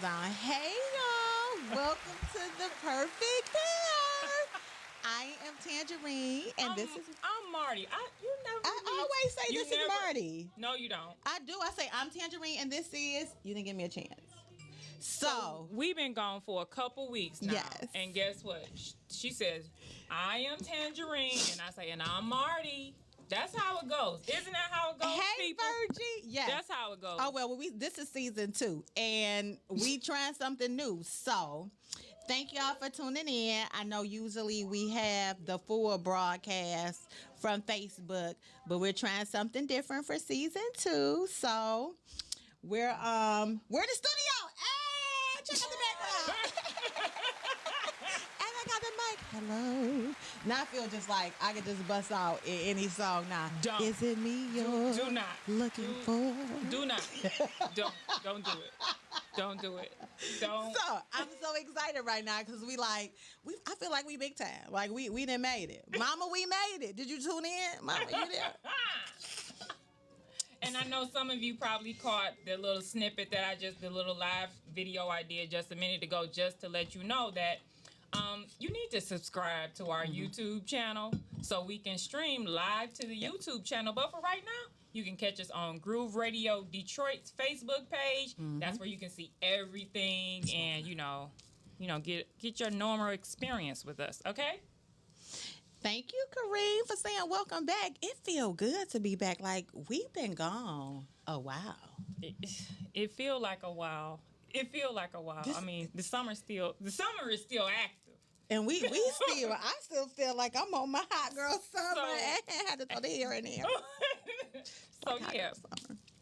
headphones on. Hey, y'all. Welcome to the Perfect Pair. I am Tangerine, and this is... I'm Marti. I always say this is Marti. No, you don't. I do. I say I'm Tangerine, and this is... You didn't give me a chance. So we've been gone for a couple weeks now. Yes. And guess what? She says, I am Tangerine, and I say, and I'm Marti. That's how it goes. Isn't that how it goes, hey, people? Virgie. Yes. That's how it goes. Oh, well, this is season 2, and we trying something new. So thank y'all for tuning in. I know usually we have the full broadcast from Facebook, but we're trying something different for season 2. So we're in the studio. Hey, check out the background. And I got the mic. Hello. Now I feel just like I could just bust out in any song now. Don't. Is it me you're do not looking for? Do not. Don't do it. Don't do it. Don't. So I'm so excited right now because I feel like we big time. Like we done made it. Mama, we made it. Did you tune in? Mama, you there? And I know some of you probably caught the little snippet the little live video I did just a minute ago, just to let you know that you need to subscribe to our YouTube channel so we can stream live to the YouTube channel. But for right now, you can catch us on Groove Radio Detroit's Facebook page. That's where you can see everything and get your normal experience with us. Okay. Thank you, Kareem, for saying welcome back. It feel good to be back. Like we've been gone a while. It feel like a while. I mean, the summer is still active. And I still feel like I'm on my hot girl summer. And I had to throw the hair in there. So yeah.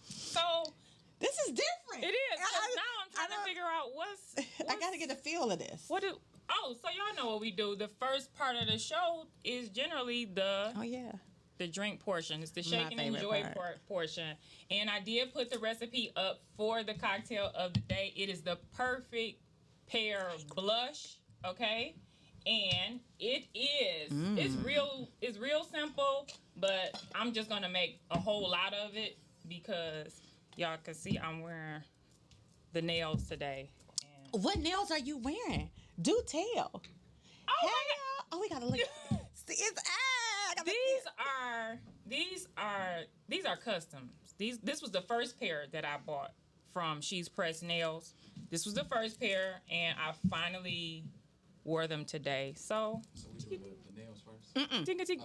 So this is different. It is. Now I'm trying to figure out what's I got to get a feel of this. So y'all know what we do. The first part of the show is generally the drink portion. It's the shake and enjoy portion. And I did put the recipe up for the cocktail of the day. It is the Perfect Pair blush, okay? And it is. It's real simple, but I'm just going to make a whole lot of it because y'all can see I'm wearing the nails today. What nails are you wearing? Do tell. Oh, we gotta look. See, these are customs. This was the first pair that I bought from She's Pressed Nails. This was the first pair, and I finally wore them today. So we do the nails first?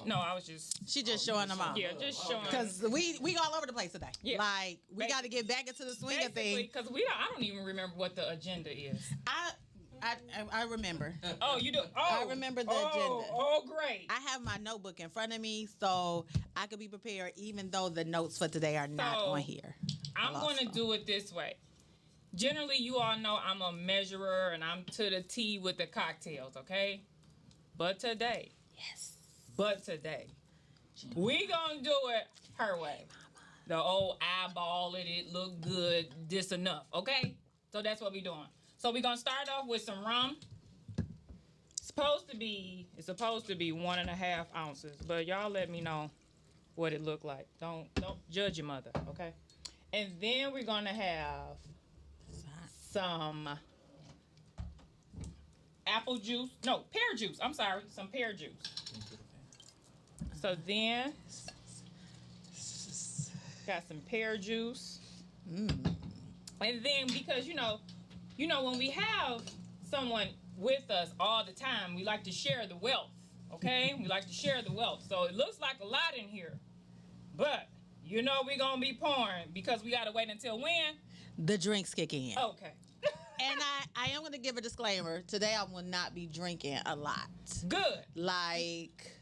No, I was just... She just showing them off. Yeah, just showing. Because we all over the place today. Yeah. Like, we got to get back into the swing of things. Because I don't even remember what the agenda is. I remember. Oh, you do? Oh, I remember the agenda. Oh, great. I have my notebook in front of me, so I could be prepared even though the notes for today are not on here. I'm going to do it this way. Generally, you all know I'm a measurer and I'm to the T with the cocktails, okay? But today, we gonna do it her way. The old eyeball it look good, this enough, okay? So that's what we doing. So we gonna start off with some rum. It's supposed to be 1.5 ounces, but y'all let me know what it look like. Don't judge your mother, okay? And then we're gonna have some pear juice. I'm sorry, some pear juice. So then, got some pear juice. And then, because you know, when we have someone with us all the time, we like to share the wealth. Okay, we like to share the wealth. So it looks like a lot in here, but we're gonna be pouring because we gotta wait until when the drinks kick in. Okay. And I am going to give a disclaimer. Today I will not be drinking a lot. Good. Like,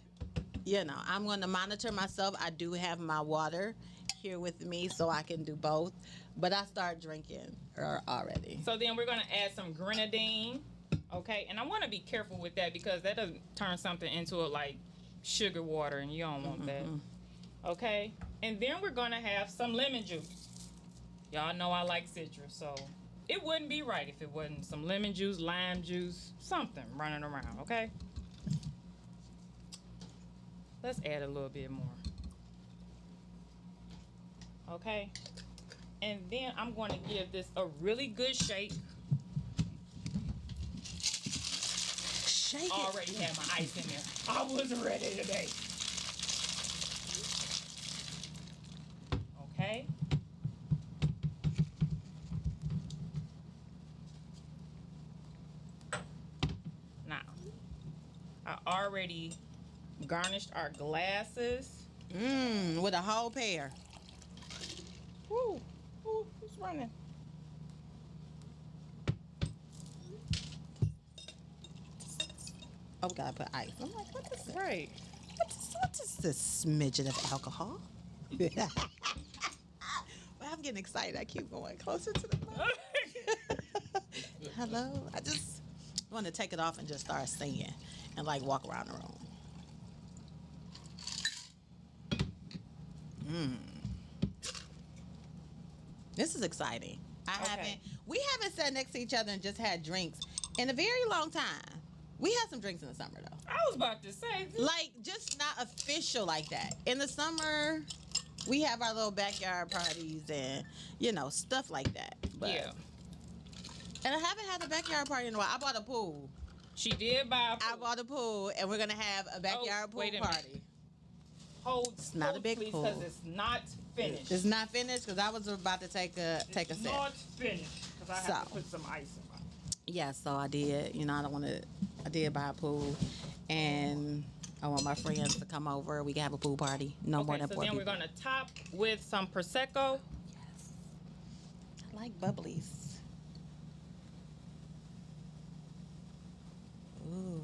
I'm going to monitor myself. I do have my water here with me so I can do both. But I start drinking already. So then we're going to add some grenadine. Okay. And I want to be careful with that because that doesn't turn something into like sugar water and you don't want that. Okay. And then we're going to have some lemon juice. Y'all know I like citrus, so... It wouldn't be right if it wasn't some lemon juice, lime juice, something running around, okay? Let's add a little bit more. Okay? And then I'm going to give this a really good shake. Shake it. Already had my ice in there. I was ready today. Okay. Now, I already garnished our glasses. With a whole pair. Woo, who's running? Oh, we gotta put ice. I'm like, what is it? Right. What is this smidget of alcohol? Well, I'm getting excited. I keep going closer to the mic. Hello. I just want to take it off and just start singing and like walk around the room. This is exciting. We haven't sat next to each other and just had drinks in a very long time. We had some drinks in the summer though. I was about to say. Like, just not official like that. In the summer, we have our little backyard parties and, stuff like that. But, Yeah. And I haven't had a backyard party in a while. I bought a pool. She did buy a pool. I bought a pool, and we're going to have a backyard pool party. Hold, not a big please, pool. because it's not finished. It's not finished because I was about to take a sip. It's not finished because I have to put some ice in mine. Yeah, so I did. I did buy a pool, and I want my friends to come over. We can have a pool party. No more than 4 people. So then we're going to top with some Prosecco. Yes. I like bubblies. Ooh,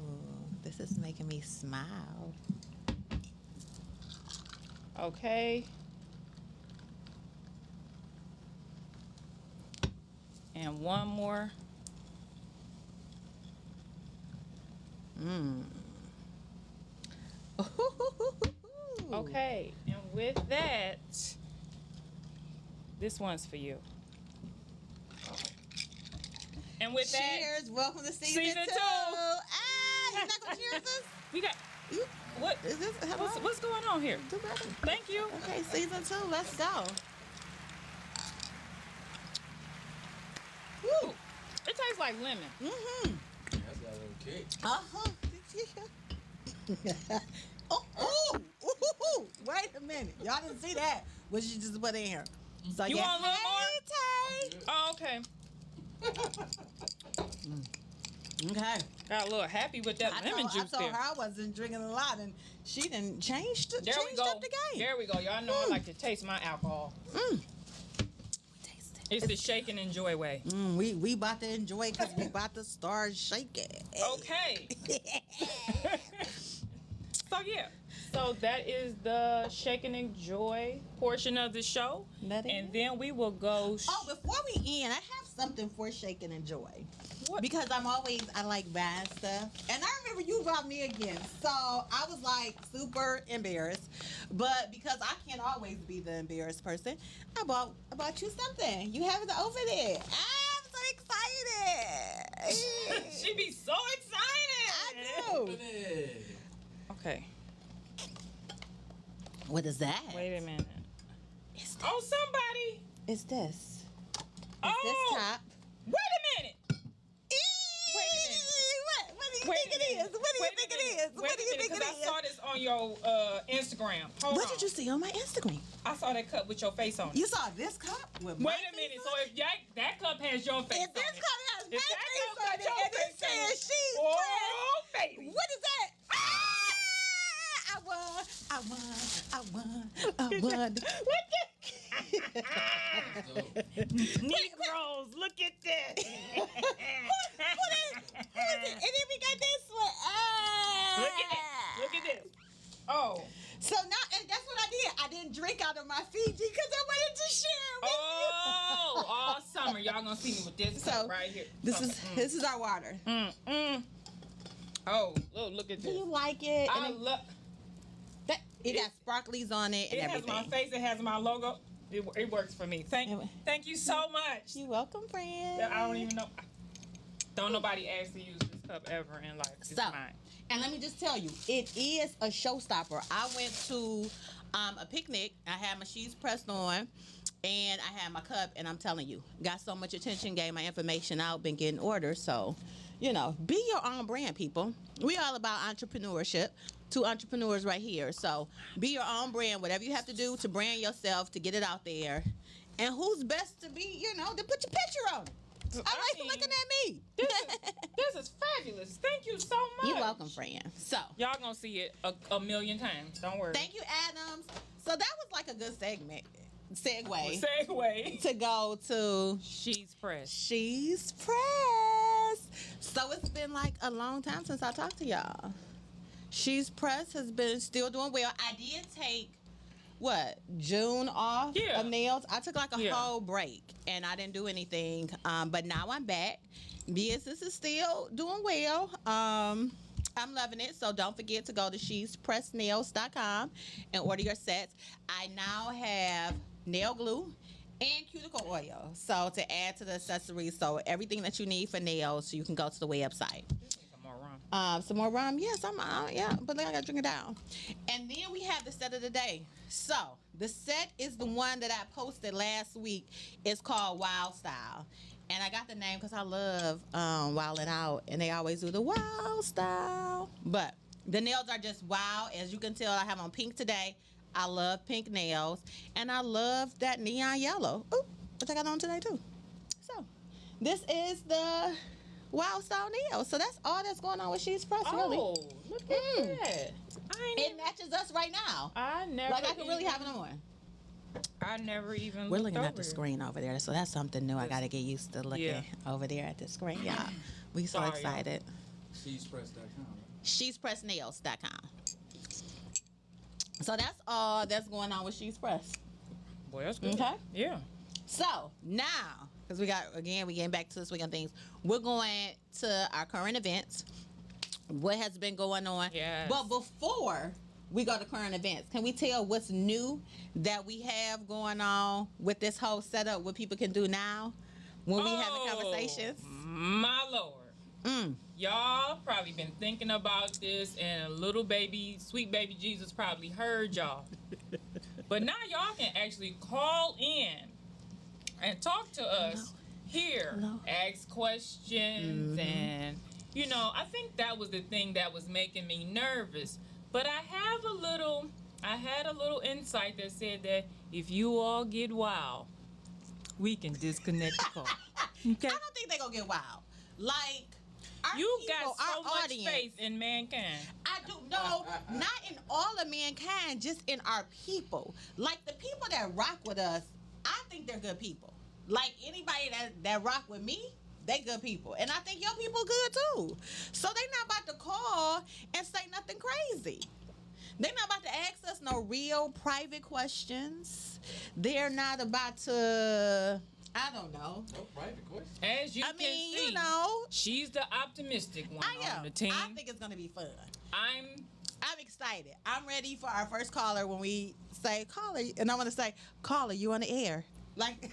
this is making me smile. Okay. And one more. Okay, and with that, this one's for you. And with that, cheers! Welcome to season 2. You're not gonna cheers us? We got. What is this? What's going on here? Thank you. Okay, season 2. Let's go. Woo! It tastes like lemon. Mm-hmm. That's got a little kick. Oh, wait a minute. Y'all didn't see that. What you just put in here? So you want a little more? Oh, okay. Okay. Got a little happy with that lemon juice I told there. her I wasn't drinking a lot, and she didn't change up the game. There we go. Y'all know I like to taste my alcohol. It's the shake and enjoy way. We about to enjoy because we about to start shaking. Okay. So that is the shake and enjoy portion of the show. And then we will go. Before we end, I have something for shake and enjoy. What? Because I like bad stuff. And I remember you brought me again. So I was like super embarrassed. But because I can't always be the embarrassed person, I bought you something. You have it to open it. I'm so excited. She be so excited. I do. Okay. What is that? Wait a minute. Oh, somebody. It's this. It's this top. Wait a minute. What do you think it is? What do you think it is? What do you think it is? I saw this on your Instagram. What did you see on my Instagram? I saw that cup with your face on it. You saw this cup with my Wait a minute. So if that cup has your face on it. If this cup has my face on it, and it says she's oh, baby. What is that? I won. What the? Negroes, look at this. Who is it? And then we got this one. Look at this. Oh. So now, and that's what I did. I didn't drink out of my Fiji because I wanted to share with you. All summer, y'all gonna see me with this cup right here. This is our water. Oh, look at this. Do you like it? I love. It got sparklies on it and everything. It has my face. It has my logo. It works for me. Thank you so much. You're welcome, friend. I don't even know. Don't nobody ask to use this cup ever in life. It's mine. And let me just tell you, it is a showstopper. I went to a picnic. I had my sheets pressed on, and I had my cup. And I'm telling you, got so much attention, gave my information out, been getting orders. So, be your own brand, people. We all about entrepreneurship. Two entrepreneurs right here. So be your own brand, whatever you have to do to brand yourself, to get it out there. And who's best to be, to put your picture on it. I like looking at me. This is fabulous. Thank you so much. You're welcome, friend. So y'all gonna see it a million times. Don't worry. Thank you, Adams. So that was like a good segue to go to She's Pressed. She's Pressed. So it's been like a long time since I talked to y'all. She's Pressed has been still doing well. I did take June off of nails. I took like a whole break and I didn't do anything. But now I'm back. Business is still doing well. I'm loving it. So don't forget to go to shespressednails.com and order your sets. I now have nail glue and cuticle oil. So to add to the accessories, so everything that you need for nails, you can go to the website. Some more rum. Yes, but I gotta drink it down. And then we have the set of the day. So the set is the one that I posted last week. It's called Wild Style. And I got the name because I love Wildin' Out. And they always do the Wild Style. But the nails are just wild. As you can tell, I have on pink today. I love pink nails. And I love that neon yellow. Ooh, which I got on today too. So this is the Wild Style nails. So that's all that's going on with She's Pressed, really. Oh, look at that. It matches us right now. I can really have it on. I never even We're looking at the screen over there, so that's something new. I got to get used to looking over there at the screen, y'all. We so excited. Shespressed.com. Shespressednails.com. So that's all that's going on with She's Pressed. Boy, that's good. Okay? Yeah. So now, because we getting back to this weekend things, we're going to our current events. What has been going on? Yes. But before we go to current events, can we tell what's new that we have going on with this whole setup, what people can do now when we have the conversations? My Lord. Y'all probably been thinking about this, and sweet baby Jesus probably heard y'all. But now y'all can actually call in and talk to us here, ask questions, and I think that was the thing that was making me nervous. But I had a little insight that said that if you all get wild, we can disconnect the call. Okay? I don't think they're gonna get wild. Like, you got so much faith in mankind. I do. No, not in all of mankind, just in our people. Like, the people that rock with us, I think they're good people. Like, anybody that rock with me, they good people. And I think your people good too. So they not about to call and say nothing crazy. They're not about to ask us no real private questions. They're not about to, I don't know. No private questions. As you can see, she's the optimistic one on the team. I think it's going to be fun. I'm excited. I'm ready for our first caller when we say, caller, and I want to say, caller, you on the air. Like,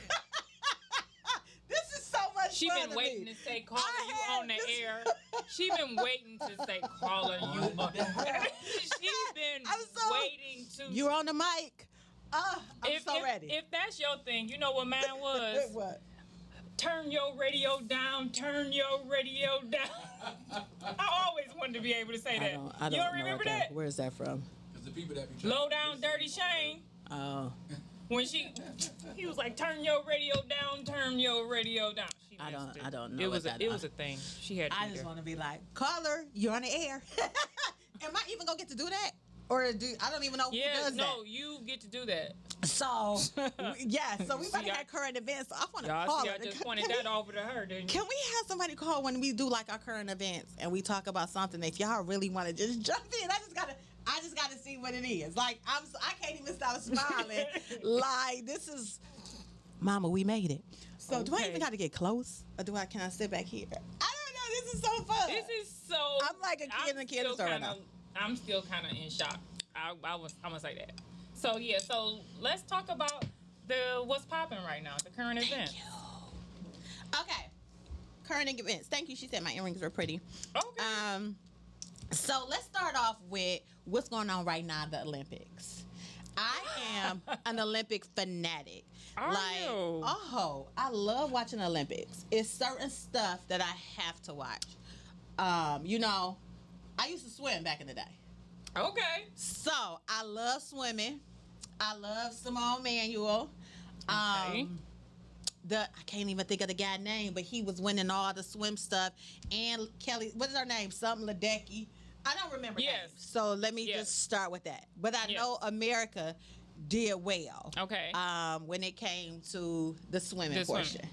this is so much she fun. Been waiting to say, caller, you on the air. She been waiting to say, caller, you on the air. She's been waiting to. You're on the mic. I'm so ready. If that's your thing, you know what mine was? What? Turn your radio down. Turn your radio down. I always wanted to be able to say that. You don't remember that? Where is that from? Because the people that be Low Down Dirty Shane. Oh. When he was like, turn your radio down, turn your radio down. I don't know. It was a thing. She had. I just want to be like, caller, you're on the air. Am I even gonna get to do that? Or I don't even know who does that. No, you get to do that. So, so we about to have current events. So I want to call her. I just pointed that over to her, didn't you? Can we have somebody call when we do like our current events and we talk about something? If y'all really want to just jump in, I just gotta see what it is. Like, I can't even stop smiling. Like, this is, Mama, we made it. So do I even got to get close, or can I sit back here? I don't know. This is so fun. This is so. I'm like a kid in the candy store right now. I'm still kind of in shock. I'm gonna say that. So so let's talk about what's popping right now, the current events. Thank you. Okay, current events. Thank you. She said my earrings were pretty. Okay. So let's start off with what's going on right now, the Olympics. I am an Olympic fanatic. Are you? I love watching the Olympics. It's certain stuff that I have to watch. You know, I used to swim back in the day. Okay. So I love swimming. I love Simone Manuel. Okay. I can't even think of the guy's name, but he was winning all the swim stuff. And Kelly, what is her name? Something Ledecky. I don't remember Yes. names. So let me just start with that. But I know America did well. Okay. When it came to the swimming portion.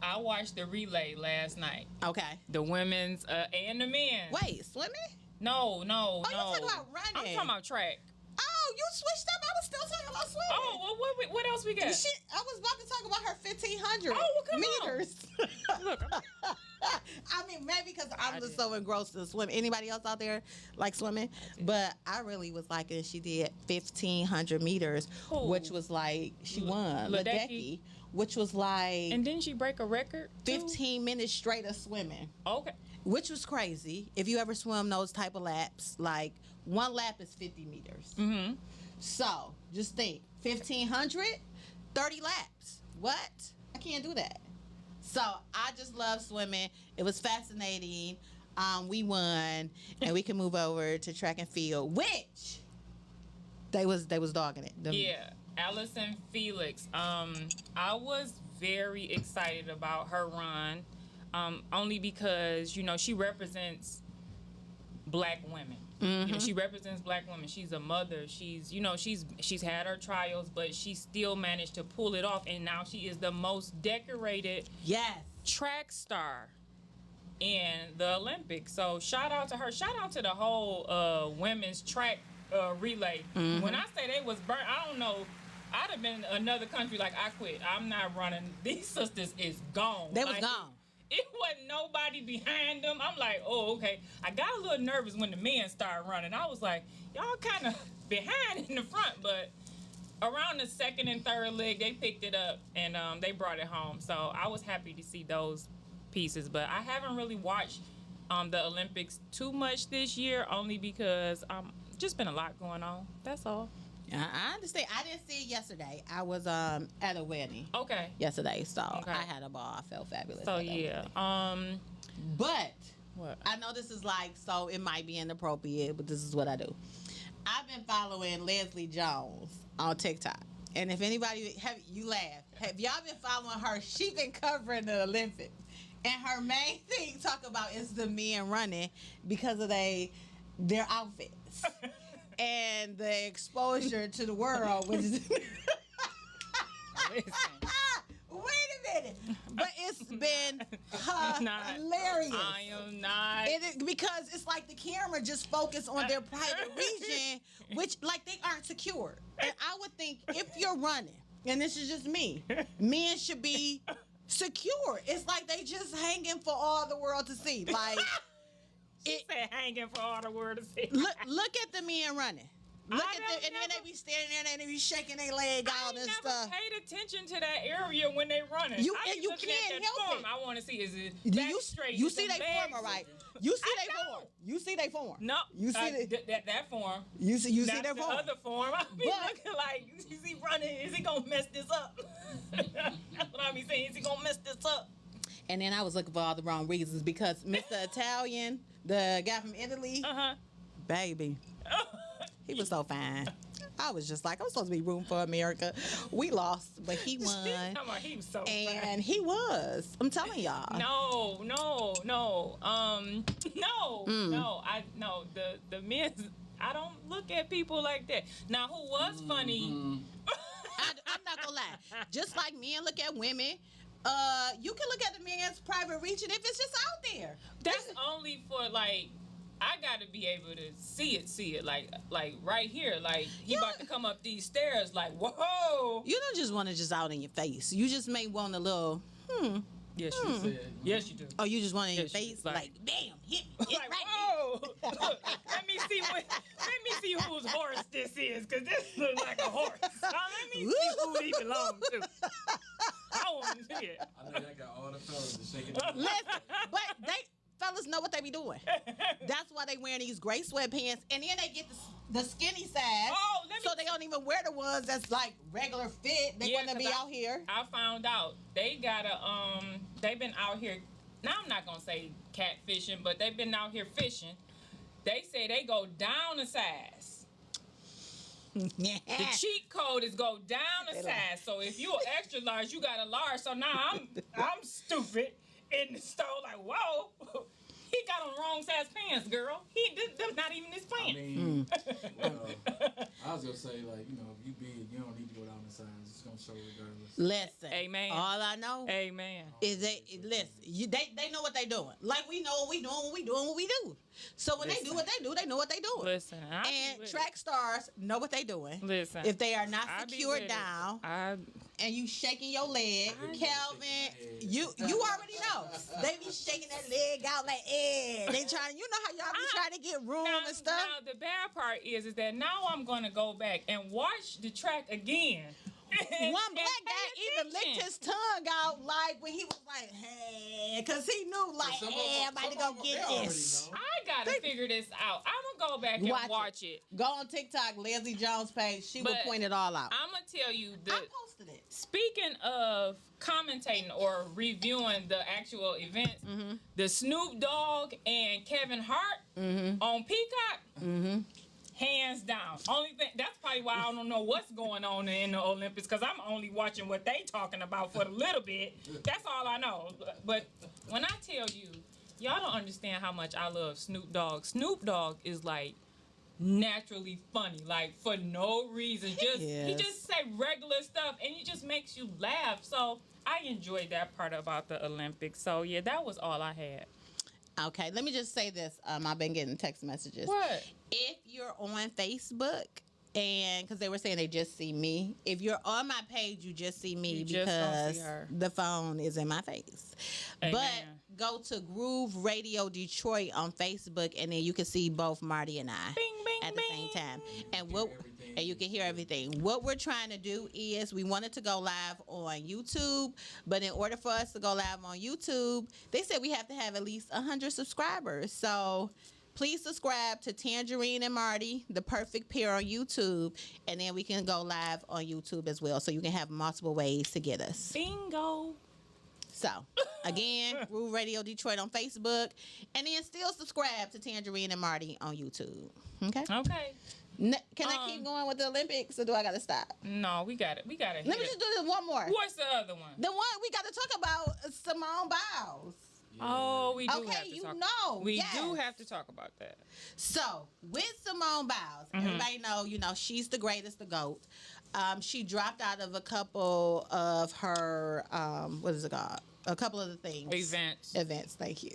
I watched the relay last night. Okay. The women's and the men. Wait, swimming? No. Oh, you're talking about running. I'm talking about track. Oh, you switched up. I was still talking about swimming. Oh, well, what else we got? I was about to talk about her 1,500 meters. Look. I mean, maybe because I'm just so engrossed in swimming. Anybody else out there like swimming? But I really was liking she did 1,500 meters, which was like, she won. Ledecky, which was like... And didn't she break a record? 15 minutes straight of swimming. Okay. Which was crazy. If you ever swim those type of laps, like one lap is 50 meters. Mm-hmm. So just think, 1,500, 30 laps. What? I can't do that. So I just love swimming. It was fascinating. We won, and we can move over to track and field, which they was dogging it. Yeah, Allison Felix. I was very excited about her run. Only because, you know, she represents black women. Mm-hmm. You know, she represents black women. She's a mother. She's, you know, she's had her trials, but she still managed to pull it off. And now she is the most decorated track star in the Olympics. So shout out to her. Shout out to the whole women's track relay. Mm-hmm. When I say they was burnt, I don't know. I'd have been another country like, I quit. I'm not running. These sisters is gone. They was gone. It wasn't nobody behind them. I'm like, oh, okay. I got a little nervous when the men started running. I was like, y'all kind of behind in the front, but around the second and third leg, they picked it up and they brought it home. So I was happy to see those pieces, but I haven't really watched the Olympics too much this year, only because just been a lot going on. That's all. I understand. I didn't see it yesterday. I was at a wedding. Okay. Yesterday, so I had a ball. I felt fabulous. So yeah. But what? I know this is like, so it might be inappropriate, but this is what I do. I've been following Leslie Jones on TikTok, and if anybody have y'all been following her? She been covering the Olympics, and her main thing talk about is the men running because of their outfits. And the exposure to the world was. Wait a minute, but it's been hilarious. I am not. It is, because it's like the camera just focused on their private region, which like they aren't secure. And I would think if you're running, and this is just me, men should be secure. It's like they just hanging for all the world to see. Like. She said hanging for all the world to see. Look at the men running. Look at them, and then they be standing there and they be shaking their leg out and stuff. I never paid attention to that area when they running. You can't help it. I want to see, is it back straight? You see they form, all right? You see they form. You see they form. No, you see that form. You see their the form. Other form. I be looking like, is he running? Is he gonna mess this up? That's what I be saying. Is he gonna mess this up? And then I was looking for all the wrong reasons because Mr. Italian, the guy from Italy, baby, he was so fine. I was just like, I'm supposed to be rooting for America. We lost, but he won. He was so and fine. he was. I'm telling y'all. No. The men. I don't look at people like that. Now, who was funny? I'm not gonna lie. Just like men look at women. You can look at the man's private region if it's just out there. That's only for like, I gotta be able to see it, like right here, like he about to come up these stairs, like whoa. You don't just want to just out in your face. You just may want a little. Yes, you do. Yes, you do. Oh, you just want it in your face, like bam, hit like right whoa. Look, let me see whose horse this is, cause this looks like a horse. Let me see who he belongs to. I want to see it. I know that got all the fellas to shake it. Listen, but fellas know what they be doing. That's why they wearing these gray sweatpants, and then they get the skinny size. Oh, so they don't even wear the ones that's like regular fit. They want to be out here. I found out they got they've been out here now I'm not gonna say catfishing, but they've been out here fishing. They say they go down a size. The cheat code is go down a size. So if you're extra large, you got a large. So now I'm stupid in the store like, whoa. He got on the wrong size pants, girl. Them not even his pants. I mean, I was gonna say, like, you know, if you big, you don't need to go down the size. It's gonna show regardless. Listen, amen. All I know, amen, is they know what they doing. Like we know what we doing when we doing what we do. So when they do what they do, they know what they doing. Listen, and track stars know what they doing. Listen, if they are not secured down, and you shaking your leg, Calvin, you already know. They be shaking that leg out like, they trying. You know how y'all be trying to get room and stuff. Now the bad part is that now I'm gonna go back and watch the track again. One black guy even licked his tongue out like when he was like, hey, because he knew like, hey, I'm about to go get this. I gotta figure this out. I'm gonna go back and watch it. Go on TikTok, Leslie Jones page. She will point it all out. I'm gonna tell you that. I posted it. Speaking of commentating or reviewing the actual events, the Snoop Dogg and Kevin Hart on Peacock. Hands down. Only thing, that's probably why I don't know what's going on in the Olympics, because I'm only watching what they talking about for a little bit. That's all I know. But when I tell you, y'all don't understand how much I love Snoop Dogg. Snoop Dogg is like naturally funny, like for no reason. He just say regular stuff and it just makes you laugh. So I enjoyed that part about the Olympics. So yeah, that was all I had. Okay, let me just say this. I've been getting text messages. What? If you're on Facebook, and because they were saying they just see me. If you're on my page, you just see me because the phone is in my face. Amen. But go to Groove Radio Detroit on Facebook, and then you can see both Marti and I at the same time. And you can hear everything. What we're trying to do is we wanted to go live on YouTube, but in order for us to go live on YouTube, they said we have to have at least 100 subscribers. So please subscribe to Tangerine and Marti, the perfect pair on YouTube, and then we can go live on YouTube as well. So you can have multiple ways to get us. Bingo. So, again, Groove Radio Detroit on Facebook, and then still subscribe to Tangerine and Marti on YouTube. Okay? Okay. Can I keep going with the Olympics, or do I got to stop? No, we got it. We got it. Let me just do this one more. What's the other one? The one we got to talk about Simone Biles. Yeah. Oh, we do have to talk. We do have to talk about that. So, with Simone Biles, everybody know, she's the greatest, the GOAT. She dropped out of a couple of her, what is it called? A couple of the things. Events, thank you.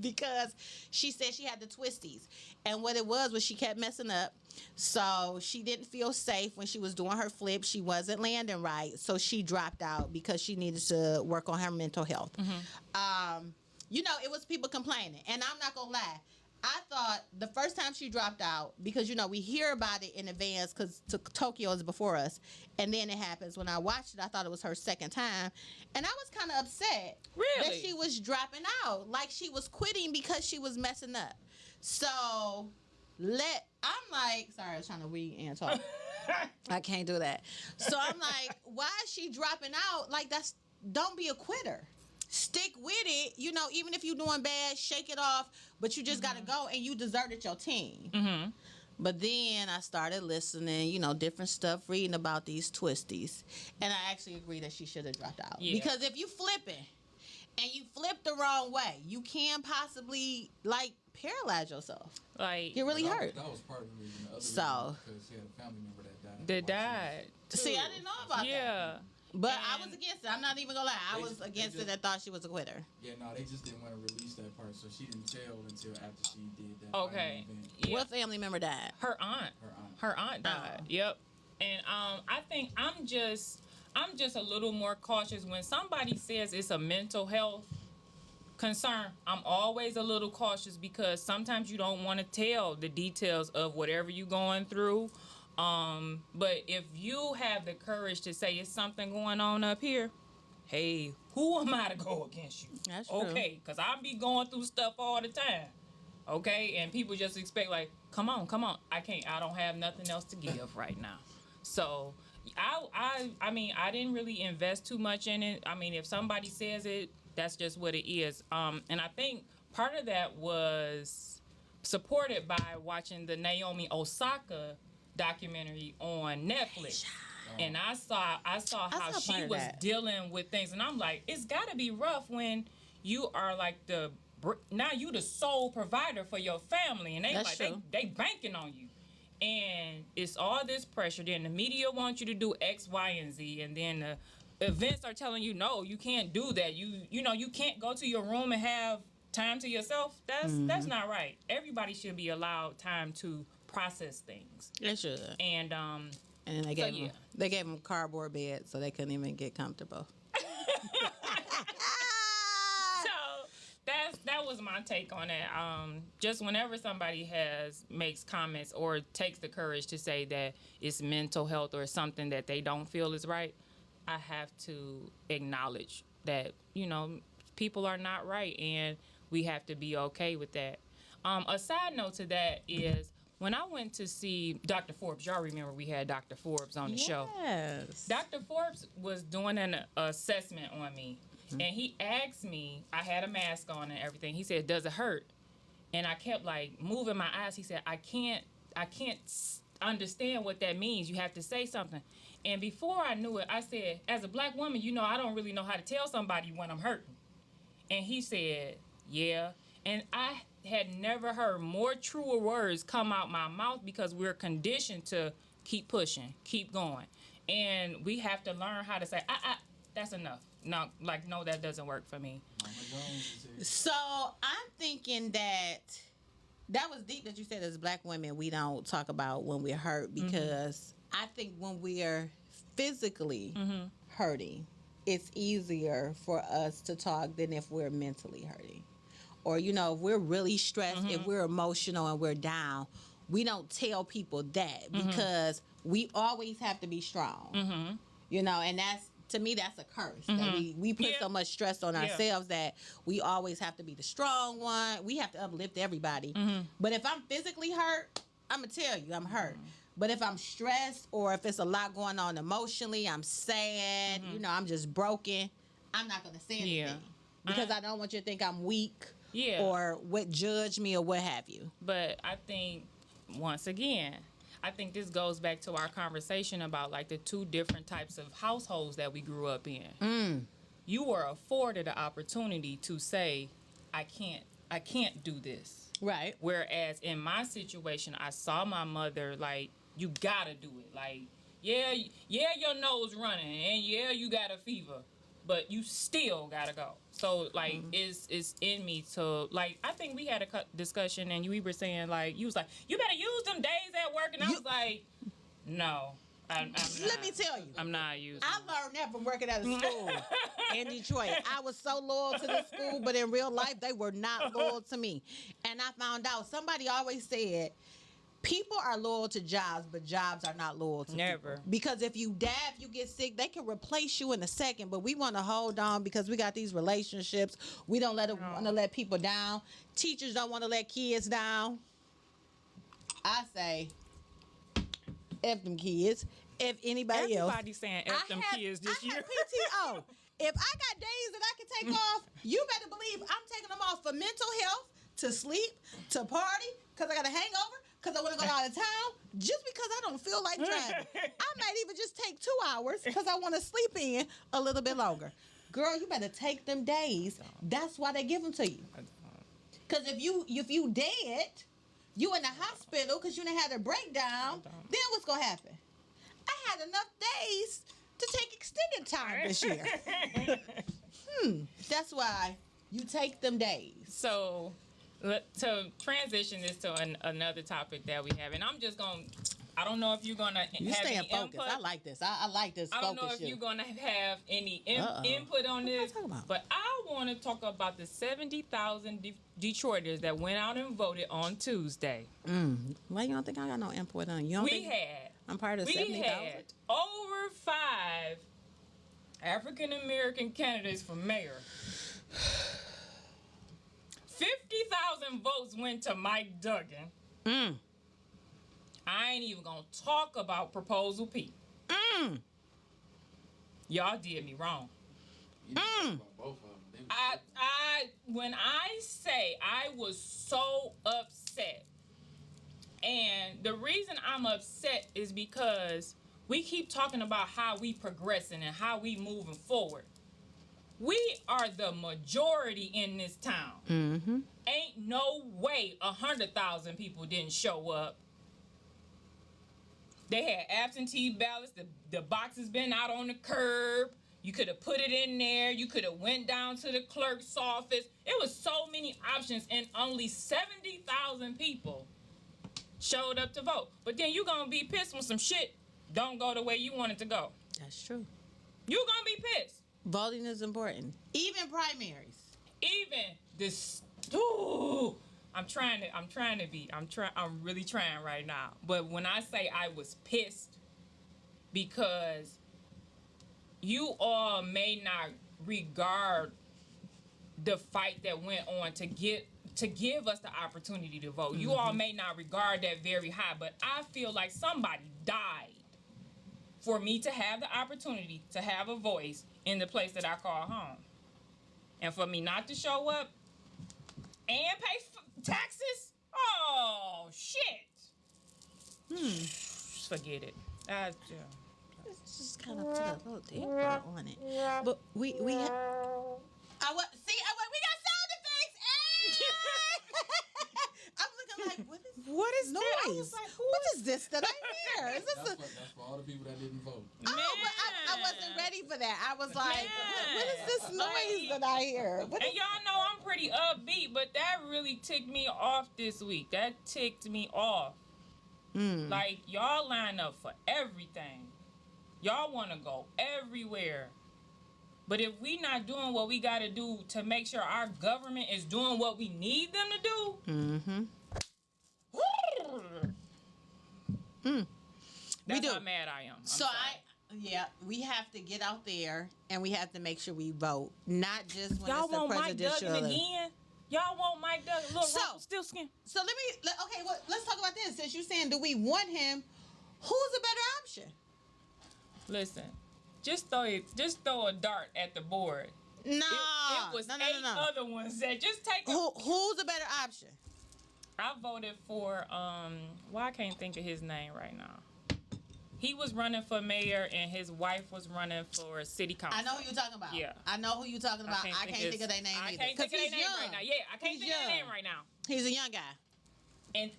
Because she said she had the twisties. And what it was she kept messing up. So she didn't feel safe when she was doing her flip. She wasn't landing right. So she dropped out because she needed to work on her mental health. It was people complaining. And I'm not going to lie. I thought the first time she dropped out, because, we hear about it in advance because Tokyo is before us, and then it happens. When I watched it, I thought it was her second time, and I was kind of upset that she was dropping out, like she was quitting because she was messing up. So, I'm like, sorry, I was trying to read and talk. I can't do that. So I'm like, why is she dropping out? Like, don't be a quitter. Stick with it, even if you're doing bad, shake it off, but you just got to go, and you deserted your team. But then I started listening, different stuff, reading about these twisties, and I actually agree that she should have dropped out. Yeah. Because if you flipping, and you flip the wrong way, you can possibly, paralyze yourself. Get really hurt. That was part of the reason. Because she had a family member that died. See, I didn't know about that. Yeah. But I was against it. I'm not even gonna lie. I was against it and thought she was a quitter. Yeah, no, they just didn't want to release that part, so she didn't tell until after she did that. Okay. Yeah. What family member died? Her aunt. Her aunt died. Yep. And I think I'm just a little more cautious when somebody says it's a mental health concern. I'm always a little cautious because sometimes you don't want to tell the details of whatever you're going through. But if you have the courage to say it's something going on up here, hey, who am I to go against you? That's true. Okay, because I be going through stuff all the time. Okay, and people just expect come on. I don't have nothing else to give right now. So I mean, I didn't really invest too much in it. I mean, if somebody says it, That's just what it is. And I think part of that was supported by watching the Naomi Osaka documentary on Netflix. And I saw how she was dealing with things, and I'm like, it's got to be rough when you are like now you the sole provider for your family, and they banking on you, and it's all this pressure. Then the media wants you to do X, Y, and Z, and then the events are telling you no, you can't do that. You know you can't go to your room and have time to yourself. That's not right. Everybody should be allowed time to process things. They should. And they gave them cardboard beds so they couldn't even get comfortable. So that was my take on it. Just whenever somebody makes comments or takes the courage to say that it's mental health or something that they don't feel is right, I have to acknowledge that, people are not right, and we have to be okay with that. A side note to that is, when I went to see Dr. Forbes, y'all remember we had Dr. Forbes on the show. Yes. Dr. Forbes was doing an assessment on me, and he asked me, I had a mask on and everything. He said, does it hurt? And I kept like moving my eyes. He said, I can't understand what that means. You have to say something. And before I knew it, I said, as a black woman, I don't really know how to tell somebody when I'm hurting. And he said, yeah. And I had never heard more truer words come out my mouth, because we're conditioned to keep pushing, keep going. And we have to learn how to say, that's enough. No, that doesn't work for me. So I'm thinking that was deep that you said as black women, we don't talk about when we're hurt, because I think when we are physically hurting, it's easier for us to talk than if we're mentally hurting. Or, if we're really stressed, if we're emotional and we're down, we don't tell people that, because we always have to be strong. And to me, that's a curse. That we put so much stress on ourselves that we always have to be the strong one. We have to uplift everybody. But if I'm physically hurt, I'm going to tell you I'm hurt. But if I'm stressed, or if it's a lot going on emotionally, I'm sad, I'm just broken, I'm not going to say anything. Because I don't want you to think I'm weak. Or judge me or what have you. But I think, once again, this goes back to our conversation about like the two different types of households that we grew up in. You were afforded the opportunity to say, I can't do this. Right. Whereas in my situation, I saw my mother like, you gotta do it. Like, yeah, your nose running, and yeah, you got a fever, but you still gotta go. So like, it's in me to like. I think we had a discussion, and we were saying like, you was like, you better use them days at work, and I was like, no, I'm not. Let me tell you, I'm not using. I learned that from working at a school in Detroit. I was so loyal to the school, but in real life, they were not loyal to me. And I found out somebody always said, people are loyal to jobs, but jobs are not loyal to Never. people. Because if you die, if you get sick, they can replace you in a second. But we want to hold on because we got these relationships. We don't want to let people down. Teachers don't want to let kids down. I say, F them kids. If anybody else. Everybody's saying F them kids this year. I have PTO. If I got days that I can take off, you better believe I'm taking them off for mental health, to sleep, to party, because I got a hangover, because I want to go out of town, just because I don't feel like driving. I might even just take 2 hours because I want to sleep in a little bit longer. Girl, you better take them days. That's why they give them to you. Because if you dead, you in the hospital because you done had a breakdown, then what's going to happen? I had enough days to take extended time this year. That's why you take them days. So, to transition this to another topic that we have, and I'm just going to, I don't know if you're going to have any focused. input. I like this. I like this. I don't know if you're going to have any input on this, but I want to talk about the 70,000 Detroiters that went out and voted on Tuesday. Why you don't think I got no input on you? I'm part of the 70,000. We had over 5 African American candidates for mayor. 50,000 votes went to Mike Duggan. I ain't even gonna talk about Proposal P. Y'all did me wrong. You about both of them. When I say I was so upset, and the reason I'm upset is because we keep talking about how we progressing and how we moving forward. We are the majority in this town. Mm-hmm. Ain't no way 100,000 people didn't show up. They had absentee ballots. The boxes been out on the curb. You could have put it in there. You could have went down to the clerk's office. It was so many options, and only 70,000 people showed up to vote. But then you gonna be pissed when some shit don't go the way you want it to go. That's true. You gonna be pissed. Voting is important. Even primaries. Even this. I'm really trying right now. But when I say I was pissed, because you all may not regard the fight that went on to give us the opportunity to vote. Mm-hmm. You all may not regard that very high, but I feel like somebody died for me to have the opportunity to have a voice in the place that I call home. And for me not to show up and pay taxes? Oh, shit. Forget it. It's just kind of put a little damper on it. But we got sound effects. I'm looking like, what is noise? I was like, what is this that I hear? Is this that's for all the people that didn't vote. Oh, but I wasn't ready for that. I was like, what is this noise that I hear? And y'all know I'm pretty upbeat, but that really ticked me off this week. That ticked me off. Like, y'all line up for everything. Y'all want to go everywhere. But if we not doing what we got to do to make sure our government is doing what we need them to do, that's how mad I am. We have to get out there and we have to make sure we vote, not just when y'all it's the want presidential. Mike Duggan again? Y'all want Mike Duggan? Look, still skin. So let's talk about this. Since you're saying, do we want him? Who's a better option? Listen, just throw a dart at the board. No, it was eight other ones that just take. Who's a better option? I voted for I can't think of his name right now. He was running for mayor and his wife was running for city council. I know who you're talking about. Yeah. I know who you're talking about. I can't think of their name either. I can't think of their name right now. Yeah, I can't think of their name right now. He's a young guy. And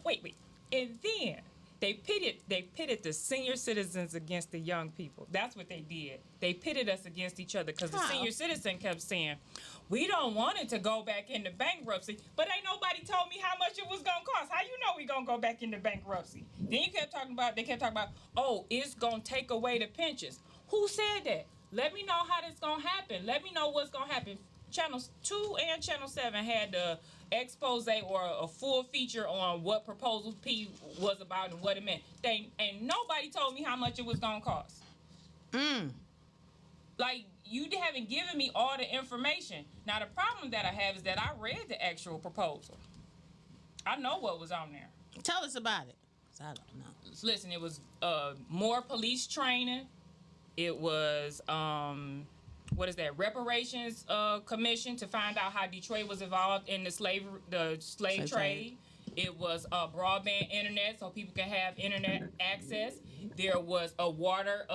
wait. And then they pitted the senior citizens against the young people. That's what they did. They pitted us against each other because the senior citizen kept saying, we don't want it to go back into bankruptcy, but ain't nobody told me how much it was gonna cost. How you know we gonna go back into bankruptcy? Then they kept talking about, oh, it's gonna take away the pensions. Who said that? Let me know how this gonna happen. Let me know what's gonna happen. Channel 2 and Channel 7 had the expose or a full feature on what Proposal P was about and what it meant. And nobody told me how much it was gonna cost. Like, you haven't given me all the information. Now, the problem that I have is that I read the actual proposal. I know what was on there. Tell us about it. 'Cause I don't know. Listen, it was more police training. It was reparations commission to find out how Detroit was involved in the slave trade. It was broadband internet so people can have internet access. There was a water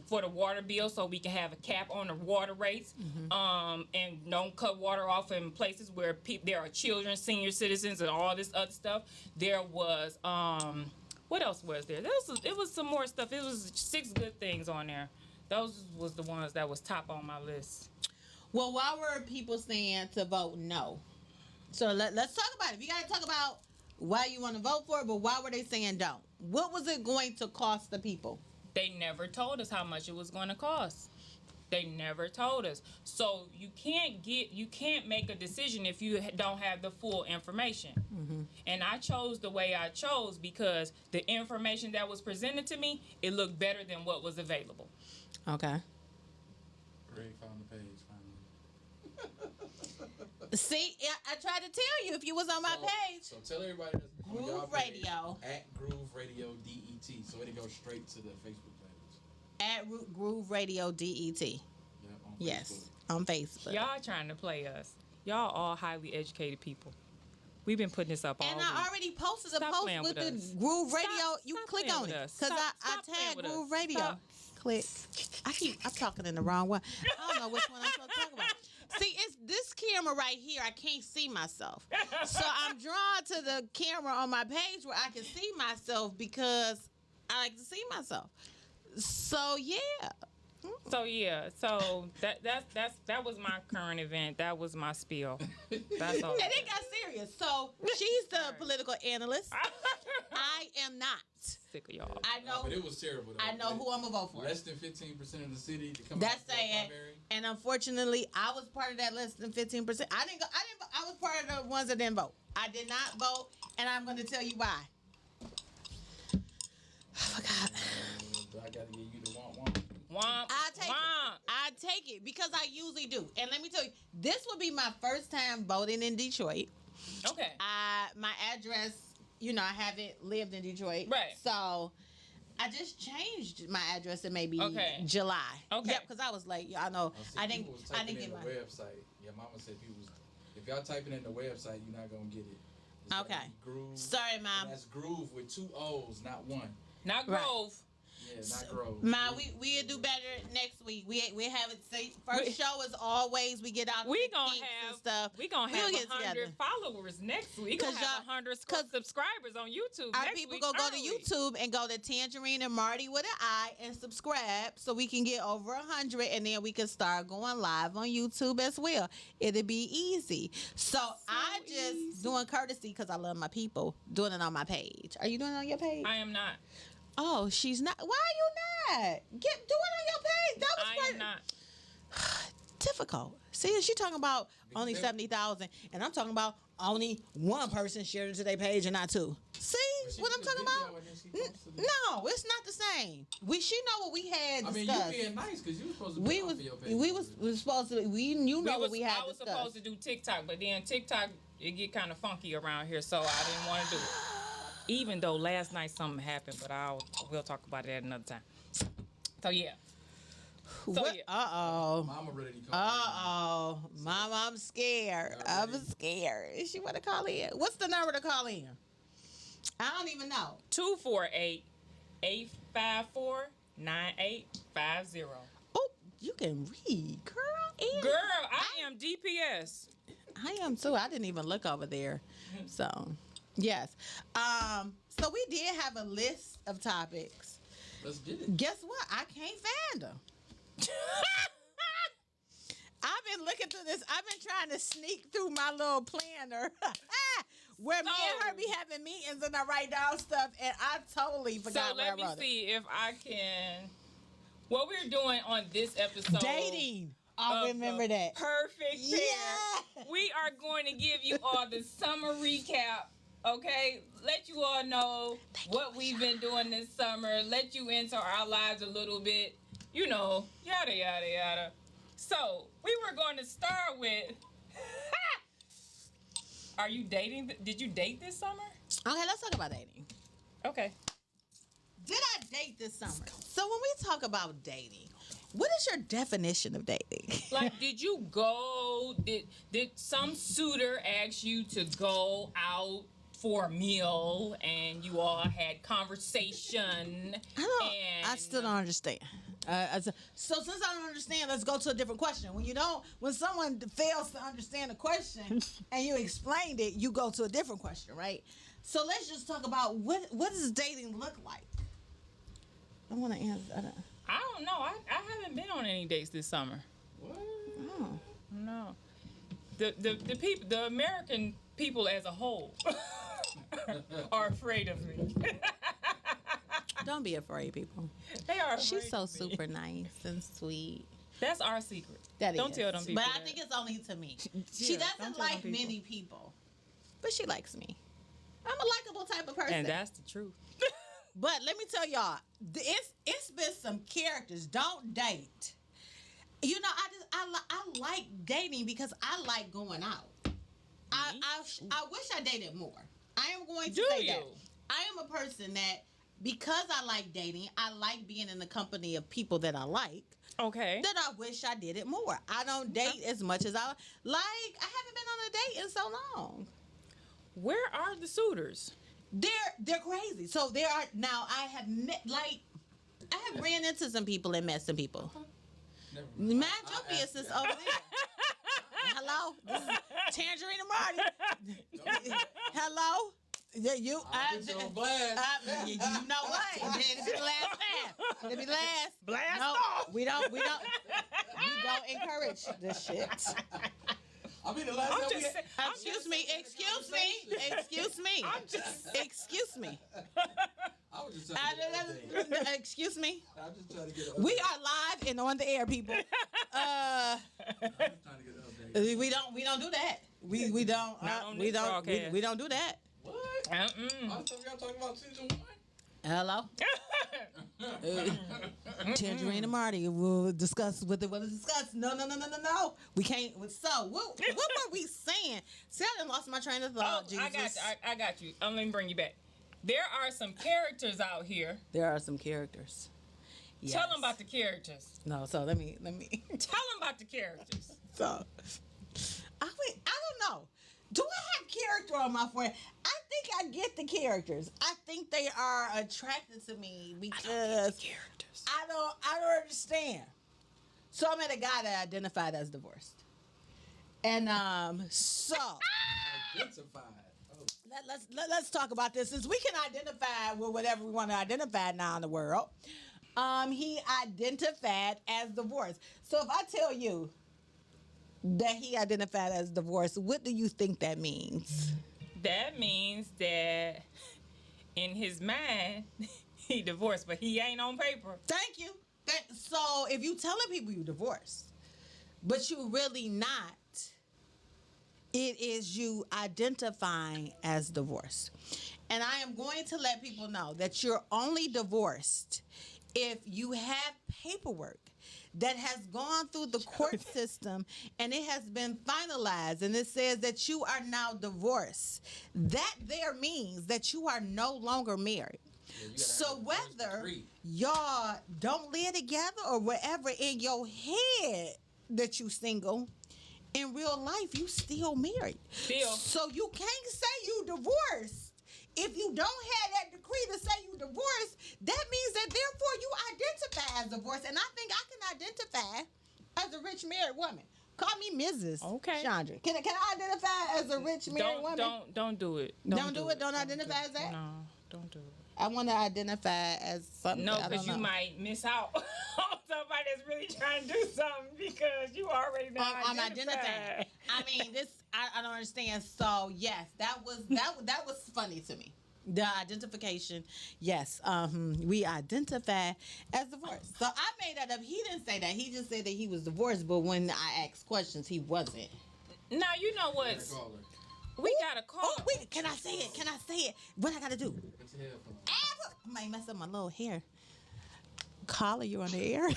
for the water bill so we can have a cap on the water rates, and don't cut water off in places where there are children, senior citizens, and all this other stuff. There was what else was there? It was some more stuff. It was 6 good things on there. Those was the ones that was top on my list. Well, why were people saying to vote no? So let's talk about it. We got to talk about why you want to vote for it, but why were they saying don't? What was it going to cost the people? They never told us how much it was going to cost. They never told us. So you can't make a decision if you don't have the full information. And I chose the way I chose because the information that was presented to me, it looked better than what was available. Okay. Greg found the page finally. See, I tried to tell you if you was on my page. So tell everybody that's on y'all Groove page, Radio. at Groove Radio DET, so it'll go straight to the Facebook page. At Groove Radio DET. Yep, on Yes, on Facebook. Y'all trying to play us. Y'all all highly educated people. We've been putting this up all week. And I already posted a post with the Groove Radio. You click on it because I tagged Groove Radio. Stop. Click. I'm talking in the wrong one. I don't know which one I'm supposed to talk about. See, it's this camera right here. I can't see myself. So I'm drawn to the camera on my page where I can see myself because I like to see myself. So yeah. So that was my current event. That was my spiel. That's all. And it got serious. So she's the political analyst. I am not. Sick of y'all. I know. But it was terrible. Though. I know who I'm gonna vote for. Less than 15% of the city to come. That's saying. And unfortunately, I was part of that less than 15%. I didn't go. I was part of the ones that didn't vote. I did not vote, and I'm going to tell you why. I forgot. I gotta get you to want. I take it because I usually do. And let me tell you, this will be my first time voting in Detroit. Okay. My address, I haven't lived in Detroit. Right. So I just changed my address in maybe July. Okay. Yep, because I was like, I know. I didn't get my website. Your mama said if y'all typing in the website, you're not gonna get it. It's okay. Groove. Sorry, Mom. That's Groove with 2 O's, not 1. Not Grove. Right. Yeah, not Grove. Ma, we'll do better next week. We have it. First show is always we get out. We gonna have stuff. We gonna have 100 followers next week. We gonna have 100 subscribers on YouTube. Our people go to YouTube and go to Tangerine and Marti with an I and subscribe so we can get over 100 and then we can start going live on YouTube as well. It'll be easy. So I just doing courtesy because I love my people. Doing it on my page. Are you doing it on your page? I am not. Oh, she's not. Why are you not? Do it on your page. That was I am not. Difficult. See, she talking about only 70,000, and I'm talking about only one person shared it to their page and not 2. See what I'm talking about? No, it's not the same. She know what we had discussed. I mean, you being nice because you were supposed to be on for your page. We was supposed to. What we had discussed. I was supposed to do TikTok, but then TikTok it get kind of funky around here, so I didn't want to do it. Even though last night something happened, but we'll talk about it at another time. So yeah. Mama ready to call. Mama, I'm scared. I'm scared. She want to call in. What's the number to call in? I don't even know. 248-854-9850. Oh, you can read, girl. Girl, I am DPS. I am too. I didn't even look over there. So. Yes. So we did have a list of topics. Let's get it. Guess what? I can't find them. I've been looking through this. I've been trying to sneak through my little planner where me and her be having meetings and I write down stuff, and I totally forgot where I wrote it. So let me see if I can. What we're doing on this episode. Dating. I remember that. Perfect pair. Yeah. We are going to give you all the summer recap. Okay, let you all know what we've been doing this summer. Let you into our lives a little bit. Yada, yada, yada. So, we were going to start with... Are you dating? Did you date this summer? Okay, let's talk about dating. Okay. Did I date this summer? So, when we talk about dating, what is your definition of dating? Like, did you go... Did some suitor ask you to go out for a meal and you all had conversation? I still don't understand. So since I don't understand, let's go to a different question. When someone fails to understand a question and you explained it, you go to a different question, right? So let's just talk about what does dating look like? I want to answer. I don't know. I haven't been on any dates this summer. What? Oh. No. The people, the American people as a whole are afraid of me. Don't be afraid, people. They are afraid. She's so super nice and sweet. That's our secret. Don't tell them people. But I think it's only to me. She doesn't like many people, but she likes me. I'm a likable type of person. And that's the truth. But let me tell y'all, it's been some characters. Don't date. I like dating because I like going out. I wish I dated more. I am going to say that. I am a person that, because I like dating, I like being in the company of people that I like. Okay. That I wish I did it more. I don't date as much as I like. I haven't been on a date in so long. Where are the suitors? They're crazy. So there are now. I have met I have ran into some people and met some people. Mind your business over there. Hello, this is Tangerine and Marti. Hello. Yeah, you know what? It'll be the last time. It'll be the last. Blast no, off. We don't encourage this shit. I mean, the last time Excuse me. I'm just Excuse me. I was just trying to get an update. Excuse me. I'm just trying to get an update. We are live and on the air, people. I'm just trying to get an update. We don't do that. We don't. Not on We this don't. broadcast. We don't do that. What? I thought y'all talking about season 1. Hello. Tangerine and Marti will discuss what they want to discuss. No. We can't. So what were we saying? See, I done lost my train of thought. Jesus. I got you. Let me bring you back. There are some characters out here. There are some characters. Yes. Tell them about the characters. No, so let me. Tell them about the characters. So, I don't know. Do I have character on my forehead? I think I get the characters. I think they are attracted to me because Characters. I don't understand. So I met a guy that identified as divorced, and so Identified. Oh. let's talk about this. Since we can identify with whatever we want to identify now in the world, he identified as divorced. So if I tell you that he identified as divorced, what do you think that means? That means that in his mind, he divorced, but he ain't on paper. Thank you. So if you telling people you divorced, but you really not, it is you identifying as divorced. And I am going to let people know that you're only divorced if you have paperwork that has gone through the court system and it has been finalized and it says that you are now divorced. That there means that you are no longer married. So whether y'all don't live together or whatever in your head that you single, in real life you still married. So you can't say you divorced. If you don't have that decree to say you divorced, that means that therefore you identify as divorced. And I think I can identify as a rich married woman. Call me Mrs. Okay. Chandra. Can I identify as a rich married woman? Don't do it. Don't do it. Don't identify as that? No, don't do it. I want to identify as something. No, because you might miss out on somebody that's really trying to do something because you already know I'm identifying. I mean, this I don't understand. So yes, that was funny to me. The identification, yes. We identify as divorced. So I made that up. He didn't say that. He just said that he was divorced. But when I asked questions, he wasn't. Now you know what? We got a call. Oh, wait, can I say it? Can I say it? What I gotta do? I might mess up my little hair. Caller, you on the air?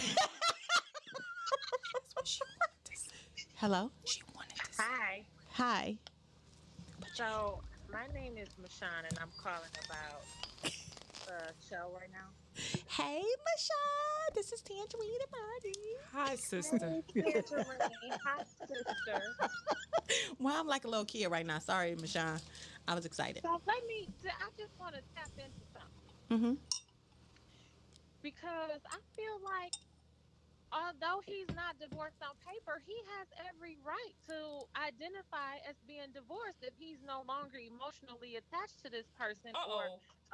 Hello? She wanted to say. Hi. Hi. So, my name is Mashawn, and I'm calling about the show right now. Hey, Mashawn. This is Tangerine and Marti. Hi, sister. Hey, Tangerine. Hi, sister. Well, I'm like a little kid right now. Sorry, Mashawn. I was excited. So, I just want to tap into something. Mm-hmm. Because I feel like, although he's not divorced on paper, he has every right to identify as being divorced if he's no longer emotionally attached to this person or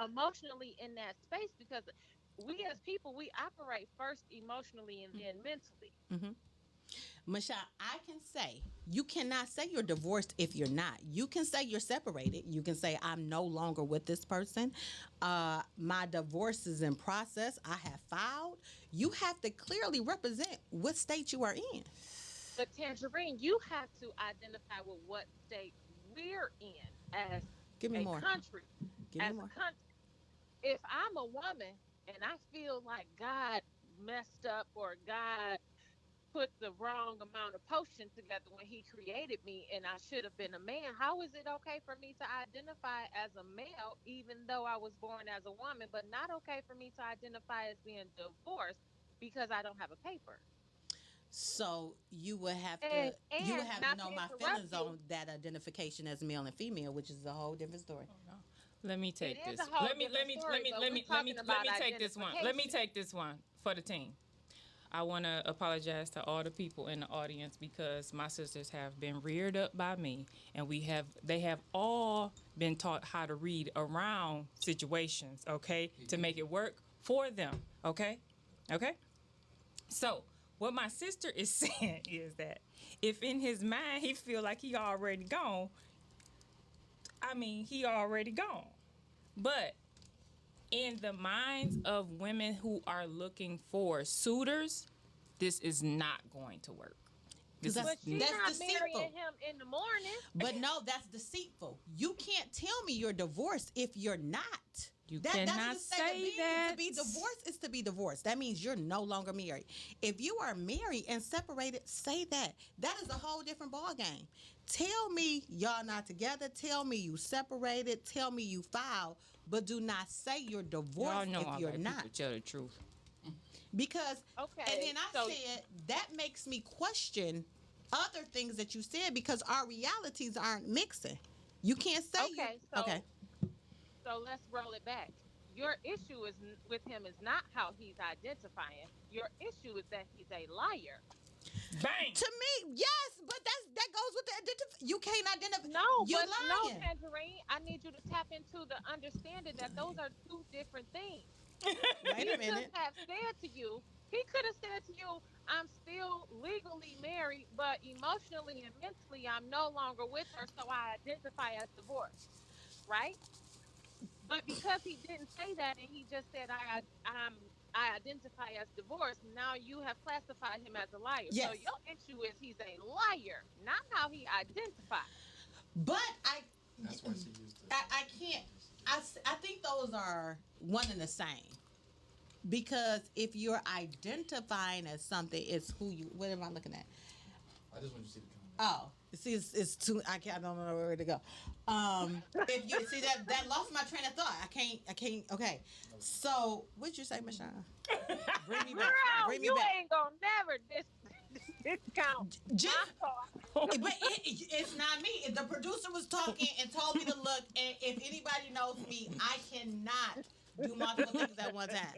emotionally in that space. Because we as people, we operate first emotionally and then mentally. Mm-hmm. Mashawn, I can say, you cannot say you're divorced if you're not. You can say you're separated. You can say, I'm no longer with this person. My divorce is in process. I have filed. You have to clearly represent what state you are in. But Tangerine, you have to identify with what state we're in as Give me a more. country. Give as me more. a country. If I'm a woman and I feel like God messed up or God put the wrong amount of potion together when he created me and I should have been a man, how is it okay for me to identify as a male even though I was born as a woman, but not okay for me to identify as being divorced because I don't have a paper. So you would have And to not know to my interrupt feelings you, on that identification as male and female, which is a whole different story. Let me take it is this. a whole Let me different story, but we're talking about take this one. Let me identification. take this one for the team. I want to apologize to all the people in the audience because my sisters have been reared up by me, and they have all been taught how to read around situations, okay, to make it work for them, okay? So, what my sister is saying is that if in his mind he feel like he already gone, I mean, he already gone. But in the minds of women who are looking for suitors, this is not going to work. Because But she's that's not deceitful. marrying him in the morning. But no, that's deceitful. You can't tell me you're divorced if you're not. You That cannot doesn't say that. To be divorced is to be divorced. That means you're no longer married. If you are married and separated, say that. That is a whole different ball game. Tell me y'all not together. Tell me you separated. Tell me you filed. But do not say you're divorced Y'all know if I you're like not. people tell the truth. Because, Okay, and then I said, that makes me question other things that you said because our realities aren't mixing. You can't say So let's roll it back. Your issue is with him is not how he's identifying. Your issue is that he's a liar. Bang! To me, yes, but that goes with the you can't identify. No, You're but no, lying. Tangerine. I need you to tap into the understanding that those are two different things. Wait He a could minute. have said to you, I'm still legally married, but emotionally and mentally, I'm no longer with her, so I identify as divorced, right? But because he didn't say that and he just said, I identify as divorced, now you have classified him as a liar. So Yes, your issue is he's a liar, not how he identifies. but That's why she used to. I can't. I think those are one and the same. Because if you're identifying as something, it's who you. What am I looking at? I just want you to see the comment. Oh, see, it's too. I don't know where to go. If you see that lost my train of thought. I can't. Okay. So, what'd you say, Michelle? Bring me back. Girl, Bring me you back. ain't gonna never discount Just, my thought. but it's not me. The producer was talking and told me to look. And if anybody knows me, I cannot do multiple things at one time.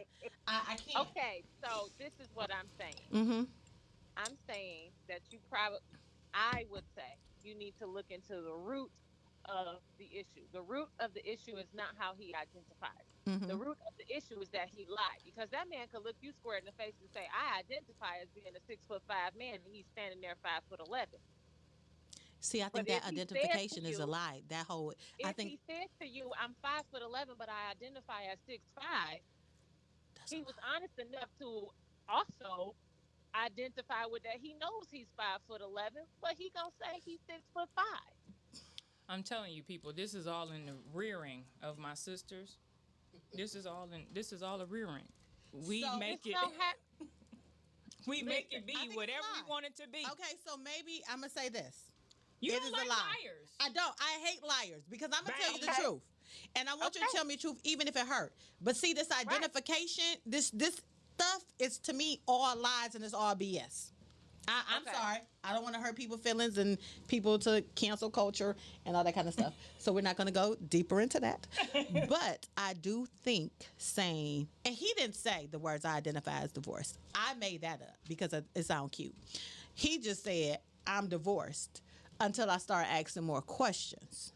I can't. Okay, so this is what I'm saying. Mm-hmm. I'm saying that I would say you need to look into the root of the issue. The root of the issue is not how he identifies. Mm-hmm. The root of the issue is that he lied because that man could look you square in the face and say, I identify as being a 6'5" man, and he's standing there 5'11". See, I But think that identification is a lie. That whole, I if think he said to you, I'm 5'11", but I identify as 6'5", he was honest enough to also identify with that. He knows he's 5'11", but he gonna say he's 6'5". I'm telling you, people, this is all in the rearing of my sisters. This is all a rearing. We So, make it. We make it be whatever we want it to be. Okay, so maybe I'm gonna say this. You It don't is like a lie. liars. I don't. I hate liars because I'm gonna tell you the Okay. truth, and I want you to tell me the truth, even if it hurt. But see, this identification, this stuff is to me all lies and it's all BS. I'm Okay. sorry. I don't want to hurt people's feelings and people to cancel culture and all that kind of stuff. So we're not going to go deeper into that. But I do think saying, and he didn't say the words I identify as divorced. I made that up because it sounds cute. He just said, I'm divorced until I start asking more questions.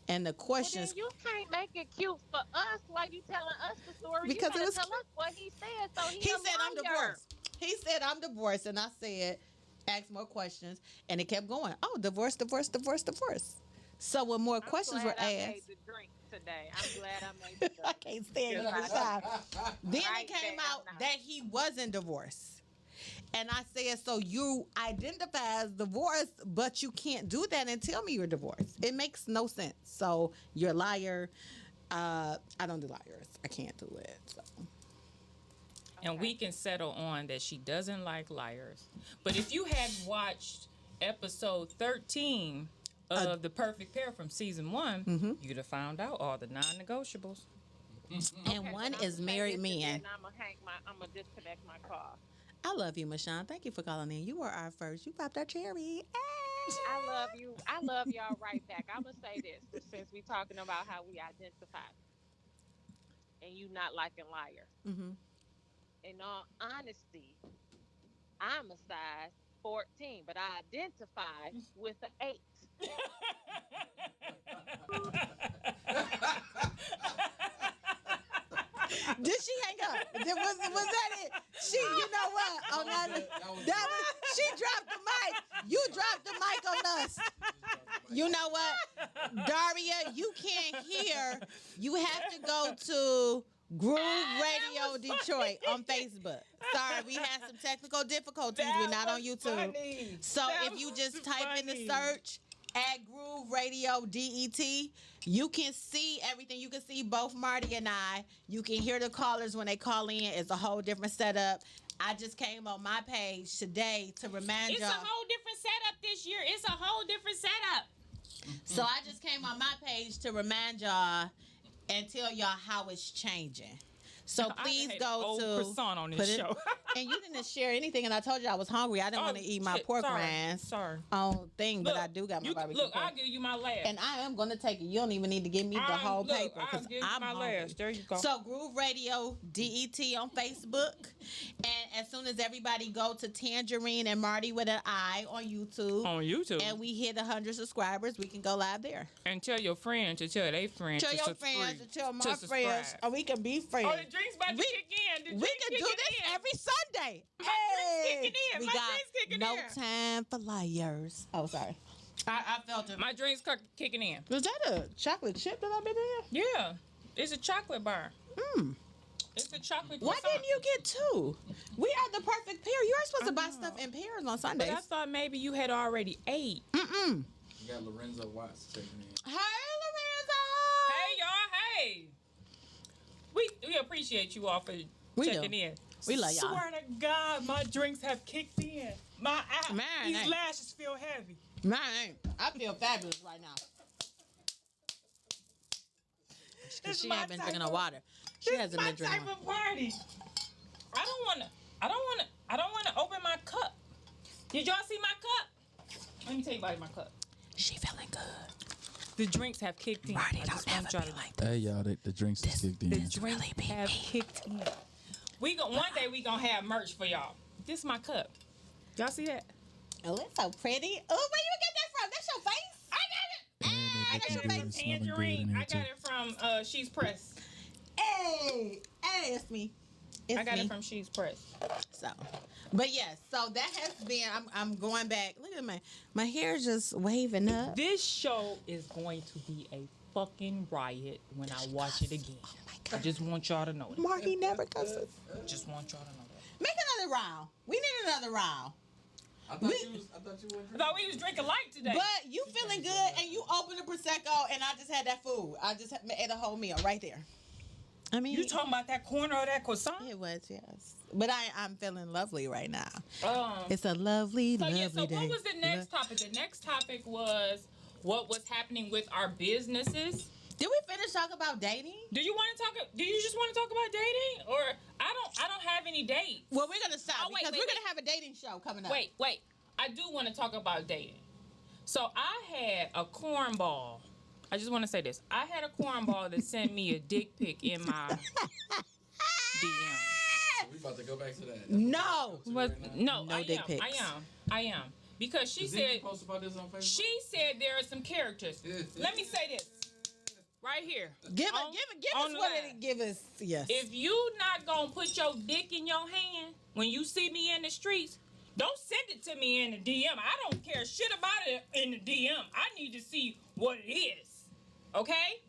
And the questions. Well, then you can't make it cute for us while you telling us the story. Because you it was gotta tell us what he said. So he said I'm divorced. He said I'm divorced, and I said, ask more questions, and it kept going. Oh, divorce. So when more questions were I asked, made the drink today. I'm glad I made the drink. I can't stand you. Then it came out that he wasn't divorced, and I said, so you identify as divorced, but you can't do that and tell me you're divorced. It makes no sense. So you're a liar. I don't do liars. I can't do it. So. And we can settle on that she doesn't like liars. But if you had watched episode 13 of The Perfect Pair from season 1, you'd have found out all the non-negotiables. And one is married men. I'm gonna disconnect my call. I love you, Michonne. Thank you for calling in. You were our first. You popped our cherry. I love you. I love y'all right back. I'm gonna say this since we talking about how we identify, and you not liking liars. Mm-hmm. In all honesty, I'm a size 14, but I identify with an 8. Did she hang up? Was that it? She, you know what? Oh, she dropped the mic. You dropped the mic on us. You know what, Daria? You can't hear. You have to go to Groove Radio Detroit on Facebook. Sorry, we had some technical difficulties. We're not on YouTube. Funny. So if you just type in the search at Groove Radio DET, you can see everything. You can see both Marti and I. You can hear the callers when they call in. It's a whole different setup. I just came on my page today to remind y'all. It's a whole different setup this year. It's a whole different setup. So I just came on my page to remind y'all and tell y'all how it's changing. So please go to croissant on this show. And you didn't share anything, and I told you I was hungry. I didn't want to eat my pork rinds on thing, but I do got my barbecue. Look, I'll give you my last. And I am going to take it. You don't even need to give me the whole paper because I'm hungry. Last. There you go. So Groove Radio DET on Facebook, and as soon as everybody go to Tangerine and Marti with an I on YouTube. And we hit 100 subscribers, we can go live there. And tell your friends to tell their friends. Tell your friends to tell my friends, or we can be friends. Oh, the drink's about to kick in. We can do this every Sunday. My drink's kicking in. We My got drink's kicking no in. time for liars. Oh, sorry. I felt it. My drink's kicking in. Was that a chocolate chip that I've been in? Yeah. It's a chocolate bar. It's a chocolate Why croissant. didn't you get two? We are the perfect pair. You are supposed to buy stuff in pairs on Sundays. But I thought maybe you had already ate. You got Lorenzo Watts checking in. Hey, Lorenzo. Hey, y'all. Hey. We appreciate you all for checking in. We love y'all. Swear to God, my drinks have kicked in. These lashes feel heavy. Man, I feel fabulous right now. Because she ain't been drinking no water. She hasn't been drinking. This is my type of party. I don't wanna open my cup. Did y'all see my cup? Let me tell you about my cup. She feeling good. The drinks have kicked in. Marti don't ever be like this. Hey, y'all, the drinks have kicked in. The drinks have kicked in. One day we gonna have merch for y'all. This is my cup. Y'all see that? Oh, it's so pretty. Oh, where you get that from? That's your face? I got it. I got it from Tangerine. I got it from She's Press. Hey, it's me. I got it from She's Press. So, but yes, so that has been. I'm going back. Look at my hair just waving up. This show is going to be a fucking riot when I watch it again. Oh my God. I just want y'all to know that. Marti never cusses. Just want y'all to know that. Make another round. We need another round. I thought you were I thought we was drinking light today. But you feeling good, and you opened a prosecco, and I just had that food. I just ate a whole meal right there. I mean, you talking about that corner of that croissant? It was, yes. But I'm feeling lovely right now. It's a day. lovely day. What was the next topic? The next topic was what was happening with our businesses. Did we finish talking about dating? Do you just want to talk about dating, or I don't have any dates? Well, we're gonna stop because we're gonna have a dating show coming up. Wait. I do want to talk about dating. So I had a cornball. I just want to say this. I had a cornball that sent me a dick pic in my DM. We about to go back to that. No. No, dick pics. I am. Because she said post about this on Facebook? She said there are some characters. Let me say this. Right here. Give us what it give us. Yes. If you not gonna put your dick in your hand when you see me in the streets, don't send it to me in the DM. I don't care shit about it in the DM. I need to see what it is. Okay?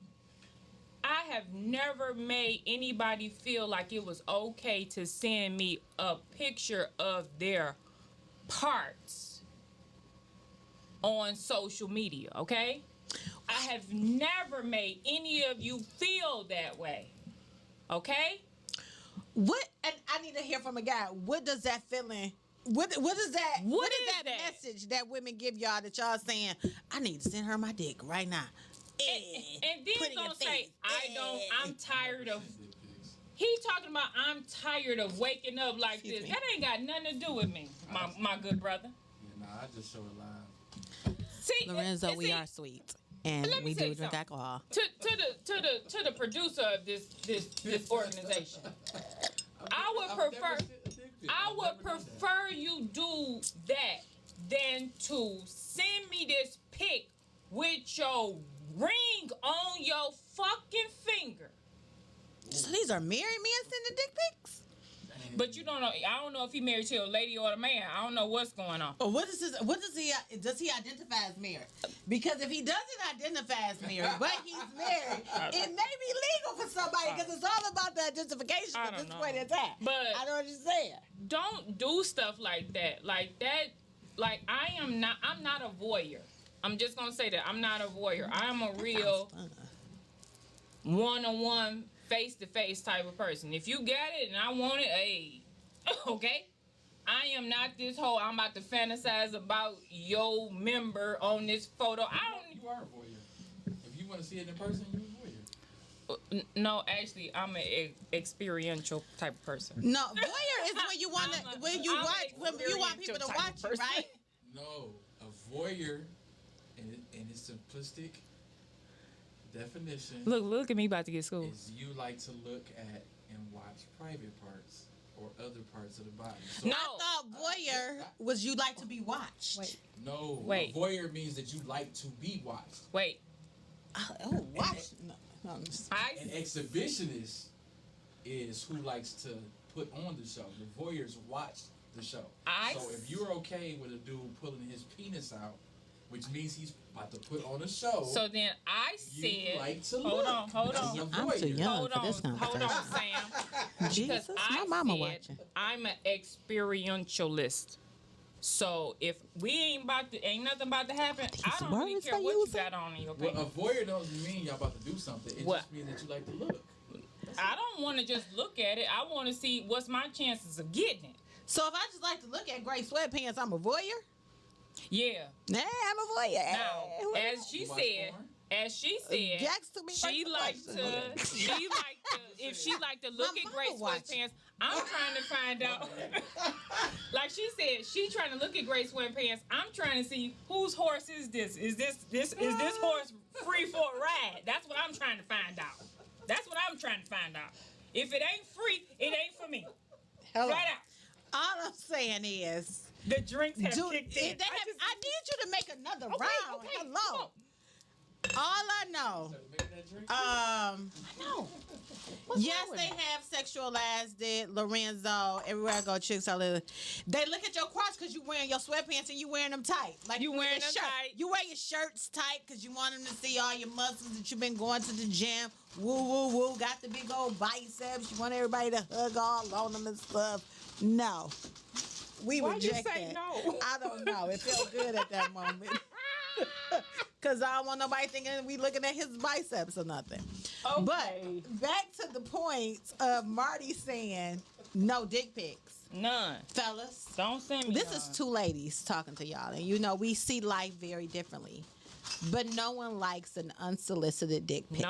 I have never made anybody feel like it was okay to send me a picture of their parts on social media, okay? I have never made any of you feel that way. Okay? What? And I need to hear from a guy. What does that feeling? What is that? What is that message that women give y'all that y'all saying? I need to send her my dick right now. And then gonna say I I'm tired of. He talking about I'm tired of waking up like this. That ain't got nothing to do with me, my good brother. Yeah, nah, I just show it live. See, Lorenzo, we are sweet, and we do drink alcohol. To the producer of this organization, I would prefer you do that than to send me this pic with your ring on your fucking finger. So these are married men sending dick pics? But you don't know. I don't know if he married to a lady or a man. I don't know what's going on. Oh, does he identify as married? Because if he doesn't identify as married, but he's married, it may be legal for somebody because it's all about the identification at this point in time. But I don't understand. Don't do stuff like that. Like I'm not a voyeur. I'm just gonna say that I'm not a voyeur. I'm a real one-on-one, face-to-face type of person. If you got it and I want it, hey, okay? I am not this whole, I'm about to fantasize about your member on this photo. You are a voyeur. If you want to see it in person, you're a voyeur. No, actually, I'm an experiential type of person. No, voyeur is when you want to, when you want people to watch you, right? No, a voyeur, in its simplistic definition. Look at me about to get schooled. Is you like to look at and watch private parts or other parts of the body. So, no, I thought voyeur was you like to be watched. Wait. Voyeur means that you like to be watched. Wait. Oh, watch. An exhibitionist is who likes to put on the show. The voyeurs watch the show. So if you're okay with a dude pulling his penis out, which means he's about to put on a show. So then I said, you like to hold look. on. I'm too young for this conversation. Hold on, Sam. Jesus, my mama watching. I'm an experientialist. So if ain't nothing about to happen, I don't really care what you got on in your pants. Well, a voyeur doesn't mean y'all about to do something. It just means that you like to look. I don't want to just look at it. I want to see what's my chances of getting it. So if I just like to look at gray sweatpants, I'm a voyeur? Yeah. Nah, I'm a voyeur. Now, as she said, she liked to, if she liked to look at gray sweatpants, I'm trying to find out. Like she said, she trying to look at gray sweatpants. I'm trying to see whose horse is this? Is this horse free for a ride? That's what I'm trying to find out. If it ain't free, it ain't for me. Hello. Right out. All I'm saying is the drinks have kicked in. I need you to make another round. Okay, hello. All I know. I know. Yes, they have sexualized it. Lorenzo, everywhere I go, chicks are little. They look at your crotch because you wearing your sweatpants and you wearing them tight. Like you wearing them tight. You wear your shirts tight because you want them to see all your muscles that you've been going to the gym. Woo, woo, woo. Got the big old biceps. You want everybody to hug all on them and stuff. No. We reject that. No? I don't know. It felt good at that moment. Because I don't want nobody thinking we looking at his biceps or nothing. Okay. But back to the point of Marti saying no dick pics. None. Fellas. Don't send me This is two ladies talking to y'all. And we see life very differently. But no one likes an unsolicited dick pic.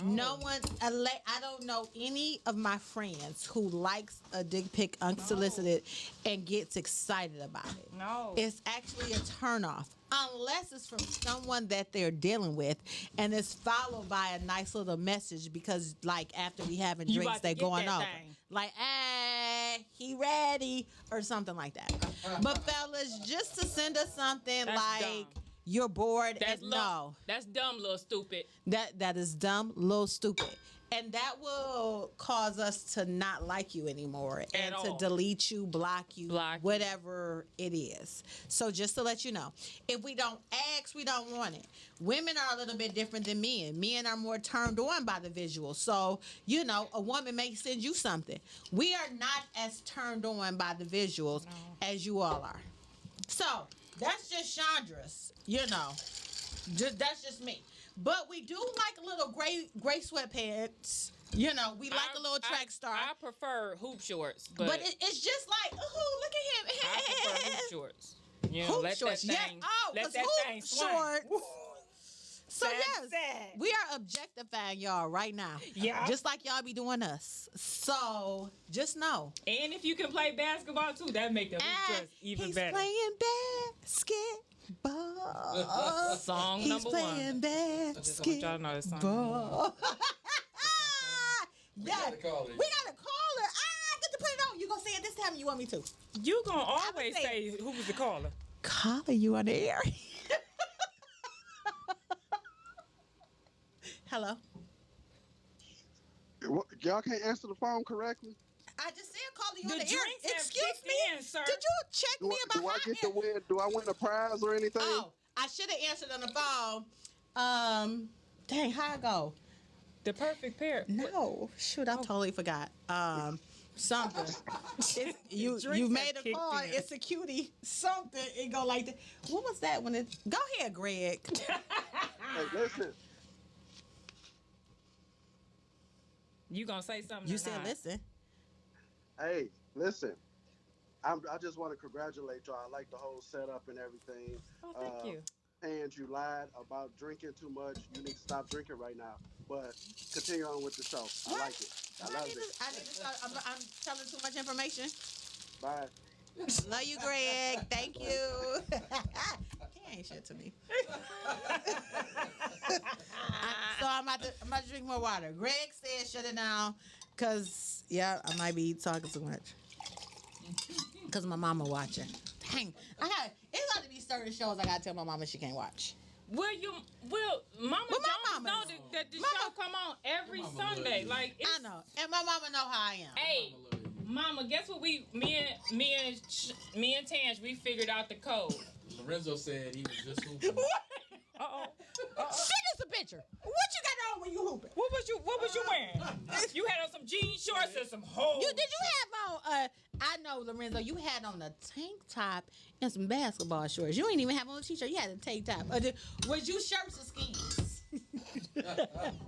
No one, I don't know any of my friends who likes a dick pic unsolicited and gets excited about it. No. It's actually a turnoff. Unless it's from someone that they're dealing with and it's followed by a nice little message because, like, after we having drinks, they're going over. Like, hey, he ready or something like that. But, fellas, just to send us something dumb. You're bored. No. That's dumb, little stupid. That is dumb, little stupid. And that will cause us to not like you anymore and to delete you, block you, whatever it is. So just to let you know, if we don't ask, we don't want it. Women are a little bit different than men. Men are more turned on by the visual. So, a woman may send you something. We are not as turned on by the visuals as you all are. So that's just Chandra's, that's just me. But we do like a little gray sweatpants. We like a little track star. I prefer hoop shorts. But it's just like, look at him. I prefer hoop shorts. Hoop let shorts. That thing, let that thing swing. So yes, we are objectifying y'all right now. Yeah. Just like y'all be doing us. So just know. And if you can play basketball too, that make them just even better. He's playing basketball. Song number one. He's playing basketball. Y'all know this song. We gotta call her. I get to put it on. You gonna say it this time? You want me to? You gonna always say who was the caller? Calling you on the air. Hello. Y'all can't answer the phone correctly? I just said calling you on the drinks air. have Excuse kicked me. in, sir. Did you check me about Do I get to win? Do I win a prize or anything? Oh, I should have answered on the phone. Dang, how I go? The perfect pair. No, shoot, I totally forgot. Something. You made a call. It's a cutie. Something. It go like that. What was that when it? Go ahead, Greg. Hey, listen. You gonna say something? You said listen. Hey, listen. I just want to congratulate y'all. I like the whole setup and everything. Oh, thank you. And you lied about drinking too much. You need to stop drinking right now. But continue on with the show. I like it. I love it. I'm telling too much information. Bye. Love you, Greg. Thank you. He ain't shit to me. So I'm about to drink more water. Greg said shut it down because, I might be talking too much. Because my mama watching. Dang. It's got to be certain shows I got to tell my mama she can't watch. Will Mama Jones know that the show come on every Sunday? Like I know, and my mama know how I am. Hey, Mama, guess what? Me and Tange, we figured out the code. Lorenzo said he was just hooping. Send us a picture. What you got on when you hooping? What was you wearing? You had on some jean shorts and some holes. Did you have on? I know, Lorenzo. You had on a tank top and some basketball shorts. You ain't even have on a t-shirt. You had a tank top. Was you shirts or skins?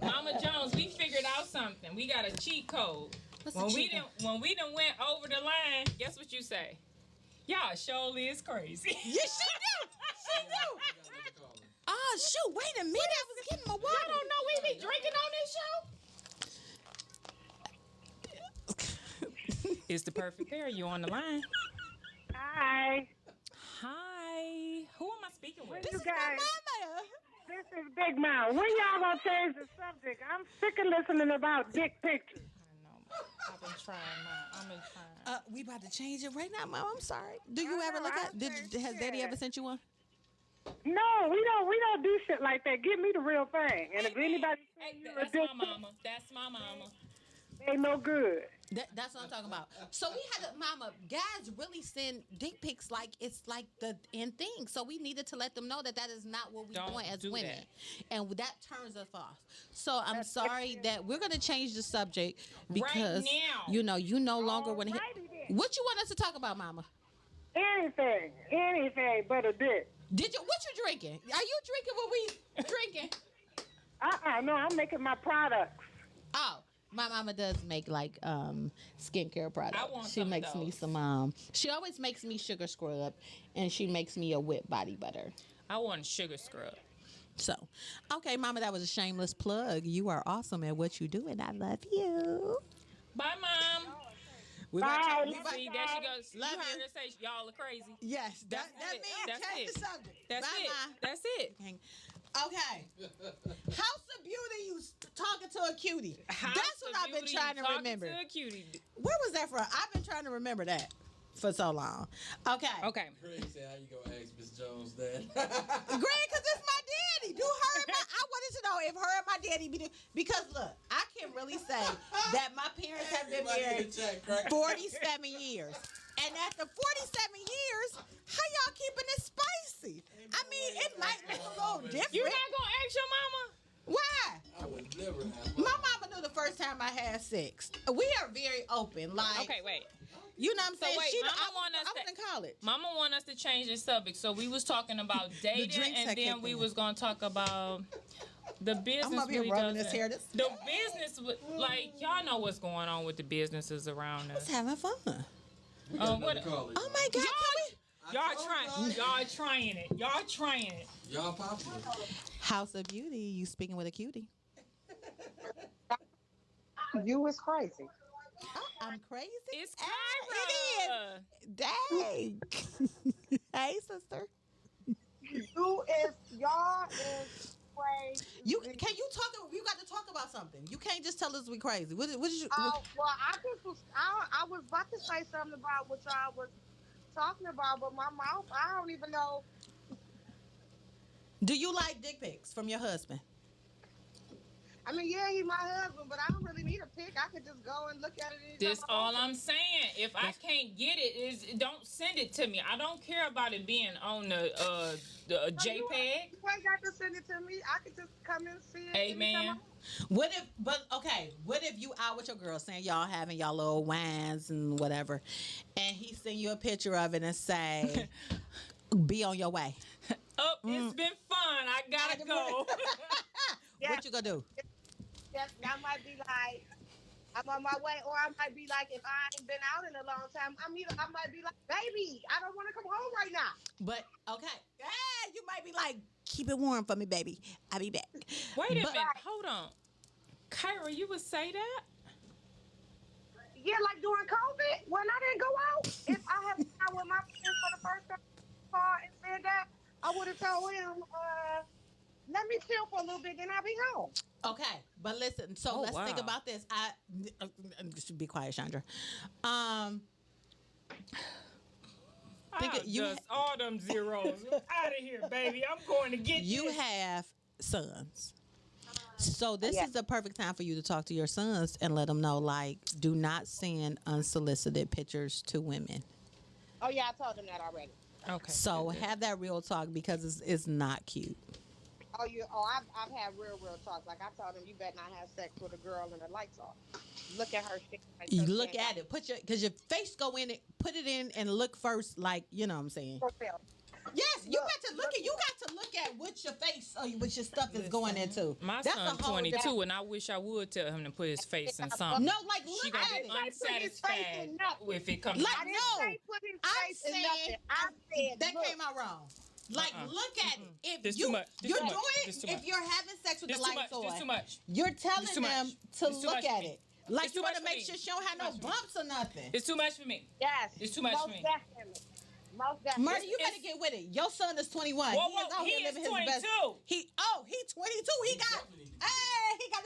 Mama Jones, we figured out something. We got a cheat code. When we done went over the line, guess what you say? Y'all surely is crazy. Yes, she do. She do. Oh shoot! Wait a minute. I was getting my water. Y'all don't know we be drinking on this show. It's the perfect pair. You on the line? Hi. Hi. Who am I speaking with? This is guys. my mama. This is Big Mouth. When y'all gonna change the subject? I'm sick of listening about dick pictures. I know. I've been trying, Mom. I've been trying. We about to change it right now, Mom. I'm sorry. Do you ever look at? Has Daddy ever sent you one? No, we don't do shit like that. Give me the real thing. And if anybody sends you a That's dick my mama. That's my mama. ain't no good. That's what I'm talking about. So we had Mama, guys really send dick pics like it's like the end thing. So we needed to let them know that is not what we want as women. And that turns us off. So I'm sorry that we're going to change the subject because, right now. you no longer want to hear. What you want us to talk about, Mama? Anything but a dick. What you drinking? Are you drinking what we drinking? No, I'm making my products. Oh. My mama does make like skincare products. I want she makes me some she always makes me sugar scrub and she makes me a whipped body butter. I want sugar scrub. So, okay, Mama, that was a shameless plug. You are awesome at what you do and I love you. Bye, Mom. Bye. See, there she goes. Love you heard you. her say y'all are crazy. Yes, that That's it. means That's change it. the subject. That's Bye, it. Ma. That's it. Okay. House of Beauty, you talking to a cutie. House That's what of I've been Beauty, trying to talking remember. To a cutie. Where was that from? I've been trying to remember that for so long. Okay. Okay. Greg said, how you gonna ask Miss Jones that? Greg, because it's my daddy. I wanted to know if her and my daddy because look, I can really say that my parents have been married 47 years. And after 47 years, how y'all keeping it spicy? I mean, it might look a little different. You not gonna ask your mama? I Why? would never have. My mama knew the first time I had sex. We are very open. Like, Okay, wait. You know what I'm saying? wait, I was in college. Mama want us to change the subject. So we was talking about dating, and then we was gonna talk about the business. I'm up here rubbing this hair. The business, like y'all know what's going on with the businesses around us. It's having fun. What? Oh my God! Y'all trying it. Y'all trying it. Y'all popular. House of Beauty, you speaking with a cutie. You is crazy. Oh, I'm crazy. It's Kyra. It is. Dang. Hey, sister. Y'all is crazy. You talk? You got to talk about something. You can't just tell us we crazy. What did you? Well, I was about to say something about what y'all was talking about, but my mouth, I don't even know. Do you like dick pics from your husband? I mean, yeah, he's my husband, but I don't really need a pic. I could just go and look at it. That's all I'm saying. If I can't get it, don't send it to me. I don't care about it being on the JPEG. You ain't got to send it to me. I could just come and see it. Amen. What if you out with your girl saying y'all having y'all little wines and whatever, and he send you a picture of it and say, "Be on your way." Oh, it's been fun. I gotta go. What you gonna do? Yes, I might be like, I'm on my way, or I might be like, if I ain't been out in a long time, I might be like, baby, I don't want to come home right now. But okay, you might be like, keep it warm for me, baby. I'll be back. Wait a minute, hold on, Kyra, you would say that? Yeah, like during COVID when I didn't go out. If I had been out with my friends for the first time and said that, I would have told him, let me chill for a little bit, then I'll be home. Okay, but listen. So let's think about this. Just be quiet, Chandra. All them zeros out of here, baby. I'm going to get you. This. Have sons, so this is the perfect time for you to talk to your sons and let them know, like, do not send unsolicited pictures to women. Oh yeah, I told them that already. Okay. So have that real talk because it's not cute. I've had real talk. Like I told him, you better not have sex with a girl and the lights off. Look at her. You look at it. Because your face go in it. Put it in and look first. Like, you know what I'm saying. Yes, you got to look at. You got to look at what your face or what your stuff is going into. My son's 22, and I wish I would tell him to put his face in something. No, like look she gonna at be it. unsatisfied if it comes. Like I didn't put his face in nothing. I said that came out wrong. Like, look at it. If you're having sex with the lights on, you're telling them to look at it. Like, you want to make sure she don't have no bumps or nothing. It's too much for me. Yes. It's too much for me. Most definitely. Marti, you better get with it. Your son is 21. He is 22. He's 22. He got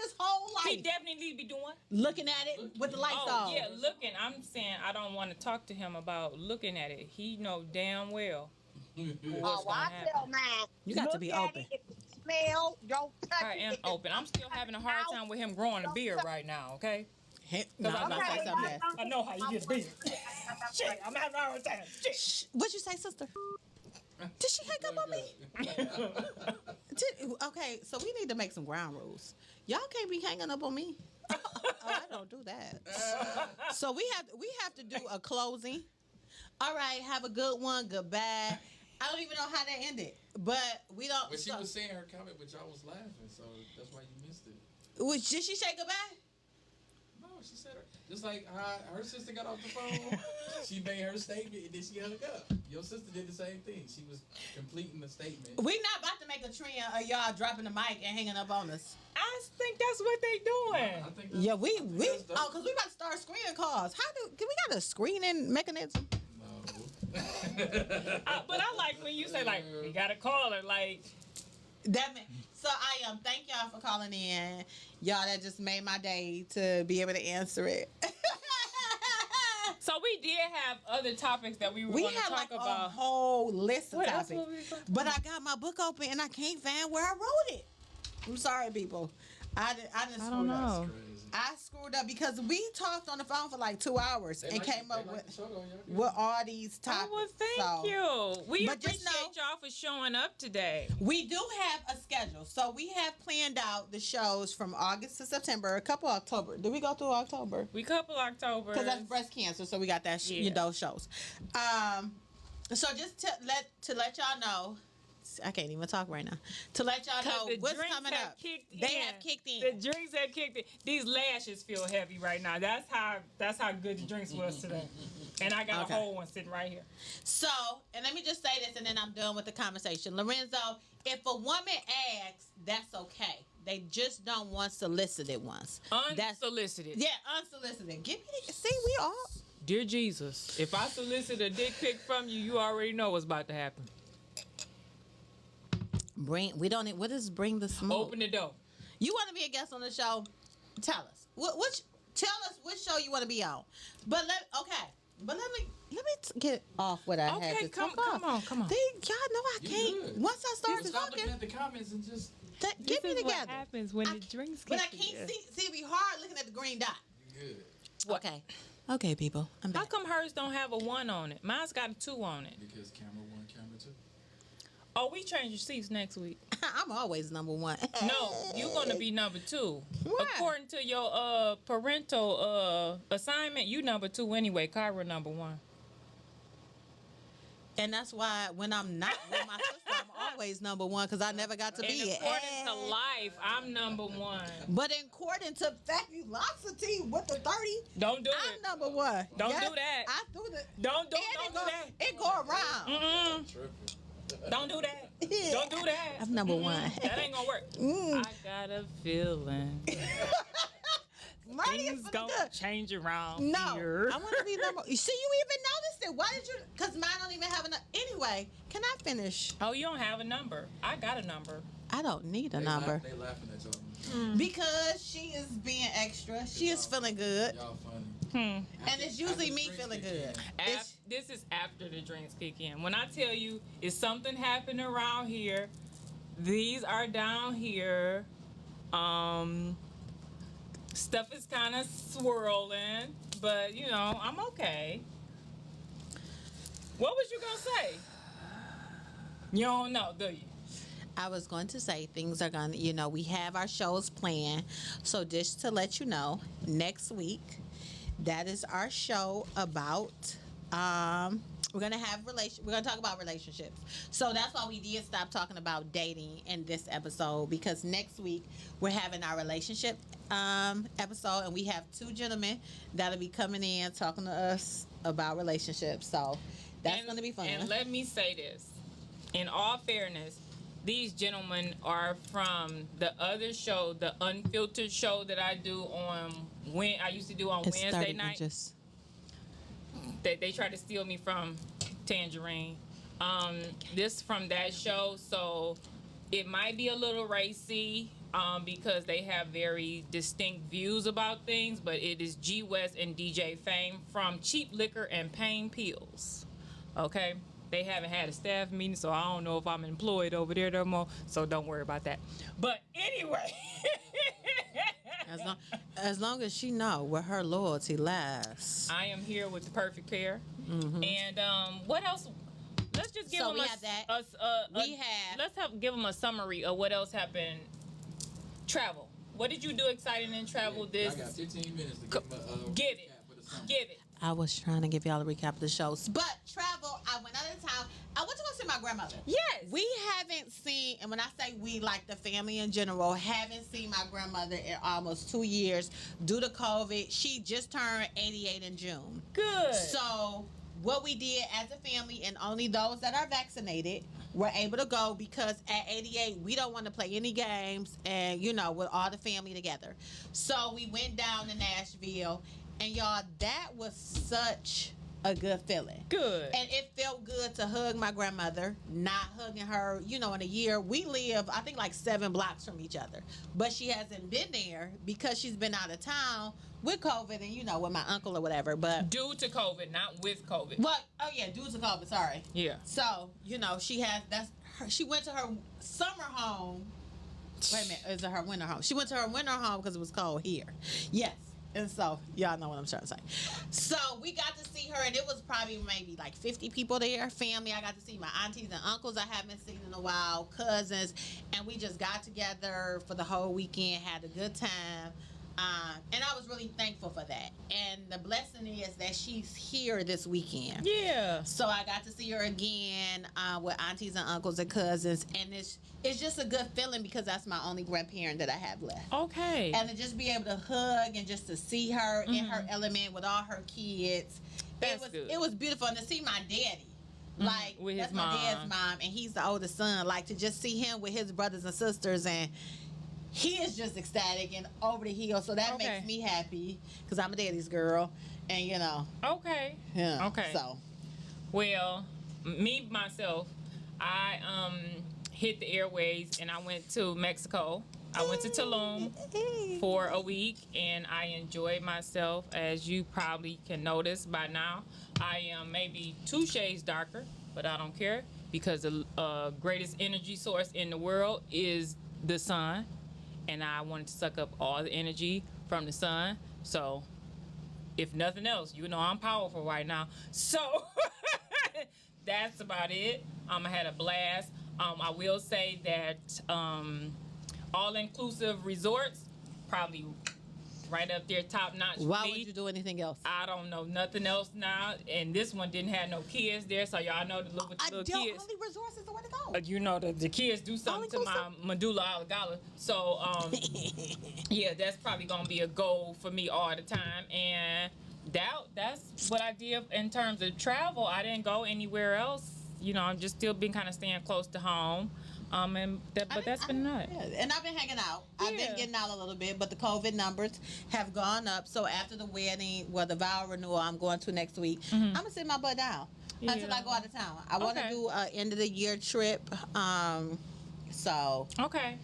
his whole life. He definitely need to be doing. Looking at it with the lights on. Yeah, looking. I'm saying I don't want to talk to him about looking at it. He know damn well. I tell man. You got to be open. Smell, don't touch I am open. I'm still having a hard time with him growing a beard right now, okay? No, I'm not saying something else. I know how you get beard. Shit, I'm having a hard time. Shit. What'd you say, sister? Did she hang up on me? Okay, so we need to make some ground rules. Y'all can't be hanging up on me. I don't do that. So we have to do a closing. All right, have a good one. Goodbye. I don't even know how that ended, but we don't. But she was saying her comment, but y'all was laughing, so that's why you missed it. Did she say goodbye? No, she said just like her sister got off the phone. She made her statement and then she hung up. Your sister did the same thing. She was completing the statement. We not about to make a trend of y'all dropping the mic and hanging up on us. I think that's what they doing. I think because we about to start screening calls. We got a screening mechanism? But I like when you say, like, we got a caller, like that. So I thank y'all for calling in. Y'all, that just made my day to be able to answer it. So we did have other topics that we were going to talk about. A whole list of topics. But I got my book open and I can't find where I wrote it. I'm sorry, people. I don't know. I screwed up because we talked on the phone for like 2 hours and came up with all these topics. Oh, well, thank you. We appreciate y'all for showing up today. We do have a schedule. So we have planned out the shows from August to September, a couple October. Did we go through October? We couple October. Because that's breast cancer, so we got that those shows. So just to let y'all know, I can't even talk right now. To let y'all know what's coming up. They have kicked in. The drinks have kicked in. These lashes feel heavy right now. That's how good the drinks was today. And I got a whole one sitting right here. So, and let me just say this, and then I'm done with the conversation. Lorenzo, if a woman asks, that's okay. They just don't want solicited ones. Unsolicited. Yeah, unsolicited. Give me. See, we all. Dear Jesus, if I solicit a dick pic from you, you already know what's about to happen. What does bring the smoke? Open the door. You want to be a guest on the show? Tell us. Tell us which show you want to be on. But let me get off what I had to talk come on. Y'all know I can't. Good. Once I start Stop talking, looking at the comments and just get me together. What happens when the drinks But get I can't see. It'd be hard looking at the green dot. good. What? Okay, people. I'm back. How come hers don't have a 1 on it? Mine's got a 2 on it. Because camera 1, camera 2. Oh, we change your seats next week. I'm always number 1. No, you're gonna be number 2. Why? According to your parental assignment, you number 2 anyway. Kyra number 1. And that's why when I'm not with my sister, I'm always number 1 because I never got to be it. According to life, I'm number 1. But according to fabulosity with the 30, Don't do I'm it. number 1. Don't do that. I do the. Don't do that. It go around. Don't do that. Yeah. Don't do that. I'm number 1. That ain't gonna work. I got a feeling Marty is things gonna good. change around No, here. I want to be number. You see, you even noticed it. Why did you? Because mine don't even have enough. Anyway, can I finish? Oh, you don't have a number. I got a number. I don't need a number. They laughing at y'all. Because she is being extra. She is feeling good. Y'all funny. And it's usually me feeling good. This is after the drinks kick in. When I tell you, if something happened around here, these are down here. Stuff is kind of swirling, but you know, I'm okay. What was you gonna say? You don't know, do you? I was going to say things are going to, we have our shows planned. So just to let you know, next week, that is our show about, we're going to talk about relationships. So that's why we did stop talking about dating in this episode, because next week we're having our relationship episode, and we have 2 gentlemen that'll be coming in talking to us about relationships. So that's going to be fun. And let me say this, in all fairness, these gentlemen are from the other show, the Unfiltered show that I do on I used to do on Wednesday night. They tried to steal me from Tangerine. This from that show, so it might be a little racy because they have very distinct views about things, but it is G West and DJ Fame from Cheap Liquor and Pain Pills. Okay? They haven't had a staff meeting, so I don't know if I'm employed over there no more, so don't worry about that. But anyway. As long as she know where her loyalty lies. I am here with the perfect pair. Mm-hmm. And what else? Let's just give them give them a summary of what else happened. Travel. What did you do exciting in travel this? I got 15 minutes to give it. Give it. I was trying to give y'all a recap of the shows. But travel, I went out of town. I went to go see my grandmother. Yes. We haven't seen, and when I say we, like the family in general, haven't seen my grandmother in almost 2 years due to COVID. She just turned 88 in June. Good. So what we did as a family, and only those that are vaccinated were able to go, because at 88, we don't want to play any games and, with all the family together. So we went down to Nashville. And y'all, that was such a good feeling. Good. And it felt good to hug my grandmother, not hugging her, in a year. We live, I think, like 7 blocks from each other. But she hasn't been there because she's been out of town with COVID and, with my uncle or whatever. But due to COVID, not with COVID. What? Oh, yeah, due to COVID, sorry. Yeah. So, she went to her summer home. Wait a minute, is it her winter home? She went to her winter home because it was cold here. Yes. And so, y'all know what I'm trying to say. So, we got to see her, and it was probably maybe like 50 people there, family. I got to see my aunties and uncles I haven't seen in a while, cousins, and we just got together for the whole weekend, had a good time. And I was really thankful for that. And the blessing is that she's here this weekend. Yeah. So I got to see her again with aunties and uncles and cousins, and it's just a good feeling because that's my only grandparent that I have left. Okay. And to just be able to hug and just to see her in her element with all her kids, it was beautiful. And to see my daddy. Like, with that's his my mom. dad's mom, and he's the oldest son. Like, to just see him with his brothers and sisters, and he is just ecstatic and over the hill. So that makes me happy because I'm a daddy's girl, and you know. Okay. Yeah. Okay. So, well, me myself, I hit the airways and I went to Mexico. I went to Tulum for a week and I enjoyed myself. As you probably can notice by now, I am maybe 2 shades darker, but I don't care because the greatest energy source in the world is the sun, and I wanted to suck up all the energy from the sun. So, if nothing else, you know I'm powerful right now. So, that's about it. I had a blast. I will say that all-inclusive resorts, probably right up there, top-notch. Why would you do anything else? I don't know nothing else now, and this one didn't have no kids there, so y'all know the little kids. Only resorts is the way to go. You know the kids do something to my medulla oblongata. So yeah, that's probably gonna be a goal for me all the time, and that's what I did in terms of travel. I didn't go anywhere else. You know, I'm just still been kind of staying close to home. But that's been nuts. Yeah. And I've been hanging out. Yeah. I've been getting out a little bit, but the COVID numbers have gone up. So after the wedding, the vow renewal I'm going to next week, I'm gonna sit my butt down until I go out of town. I want to do an end of the year trip. So okay.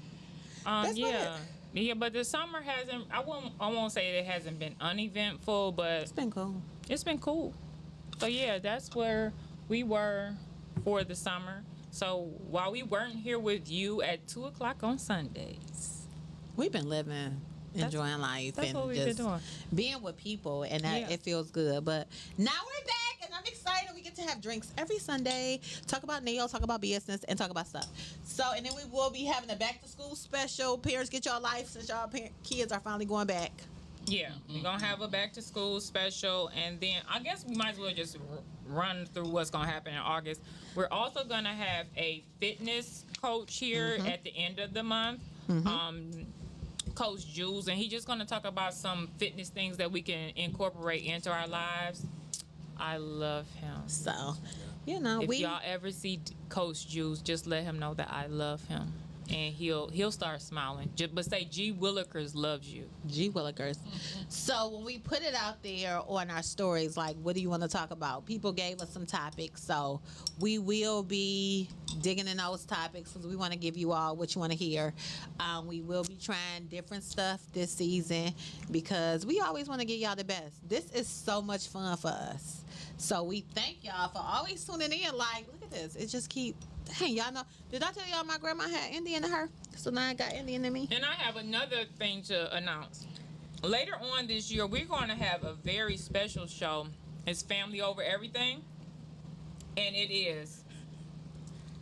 Yeah, but the summer hasn't. I won't say it hasn't been uneventful, but it's been cool. It's been cool. So yeah, that's where we were for the summer. So while we weren't here with you at 2:00 on Sundays, we've been living, enjoying life, that's and what we've just been doing. Being with people, and that it feels good. But now we're back, and I'm excited. We get to have drinks every Sunday, talk about nails, talk about business, and talk about stuff. So, and then we will be having a back to school special. Parents, get your life since y'all kids are finally going back. Yeah, we're gonna have a back to school special, and then I guess we might as well just run through what's gonna happen in August. We're also gonna have a fitness coach here at the end of the month, Coach Jules, and he's just gonna talk about some fitness things that we can incorporate into our lives. I love him. So, you know, if y'all ever see Coach Jules, just let him know that I love him. And he'll start smiling. But say G Willikers loves you. G Willikers. So when we put it out there on our stories, like, what do you want to talk about? People gave us some topics, so we will be digging in those topics because we want to give you all what you want to hear. We will be trying different stuff this season because we always want to give y'all the best. This is so much fun for us. So we thank y'all for always tuning in. Like, look at this. It just keep. Dang, y'all know. Did I tell y'all my grandma had Indian in her? So now I got Indian in me. And I have another thing to announce. Later on this year, we're going to have a very special show. It's Family Over Everything. And it is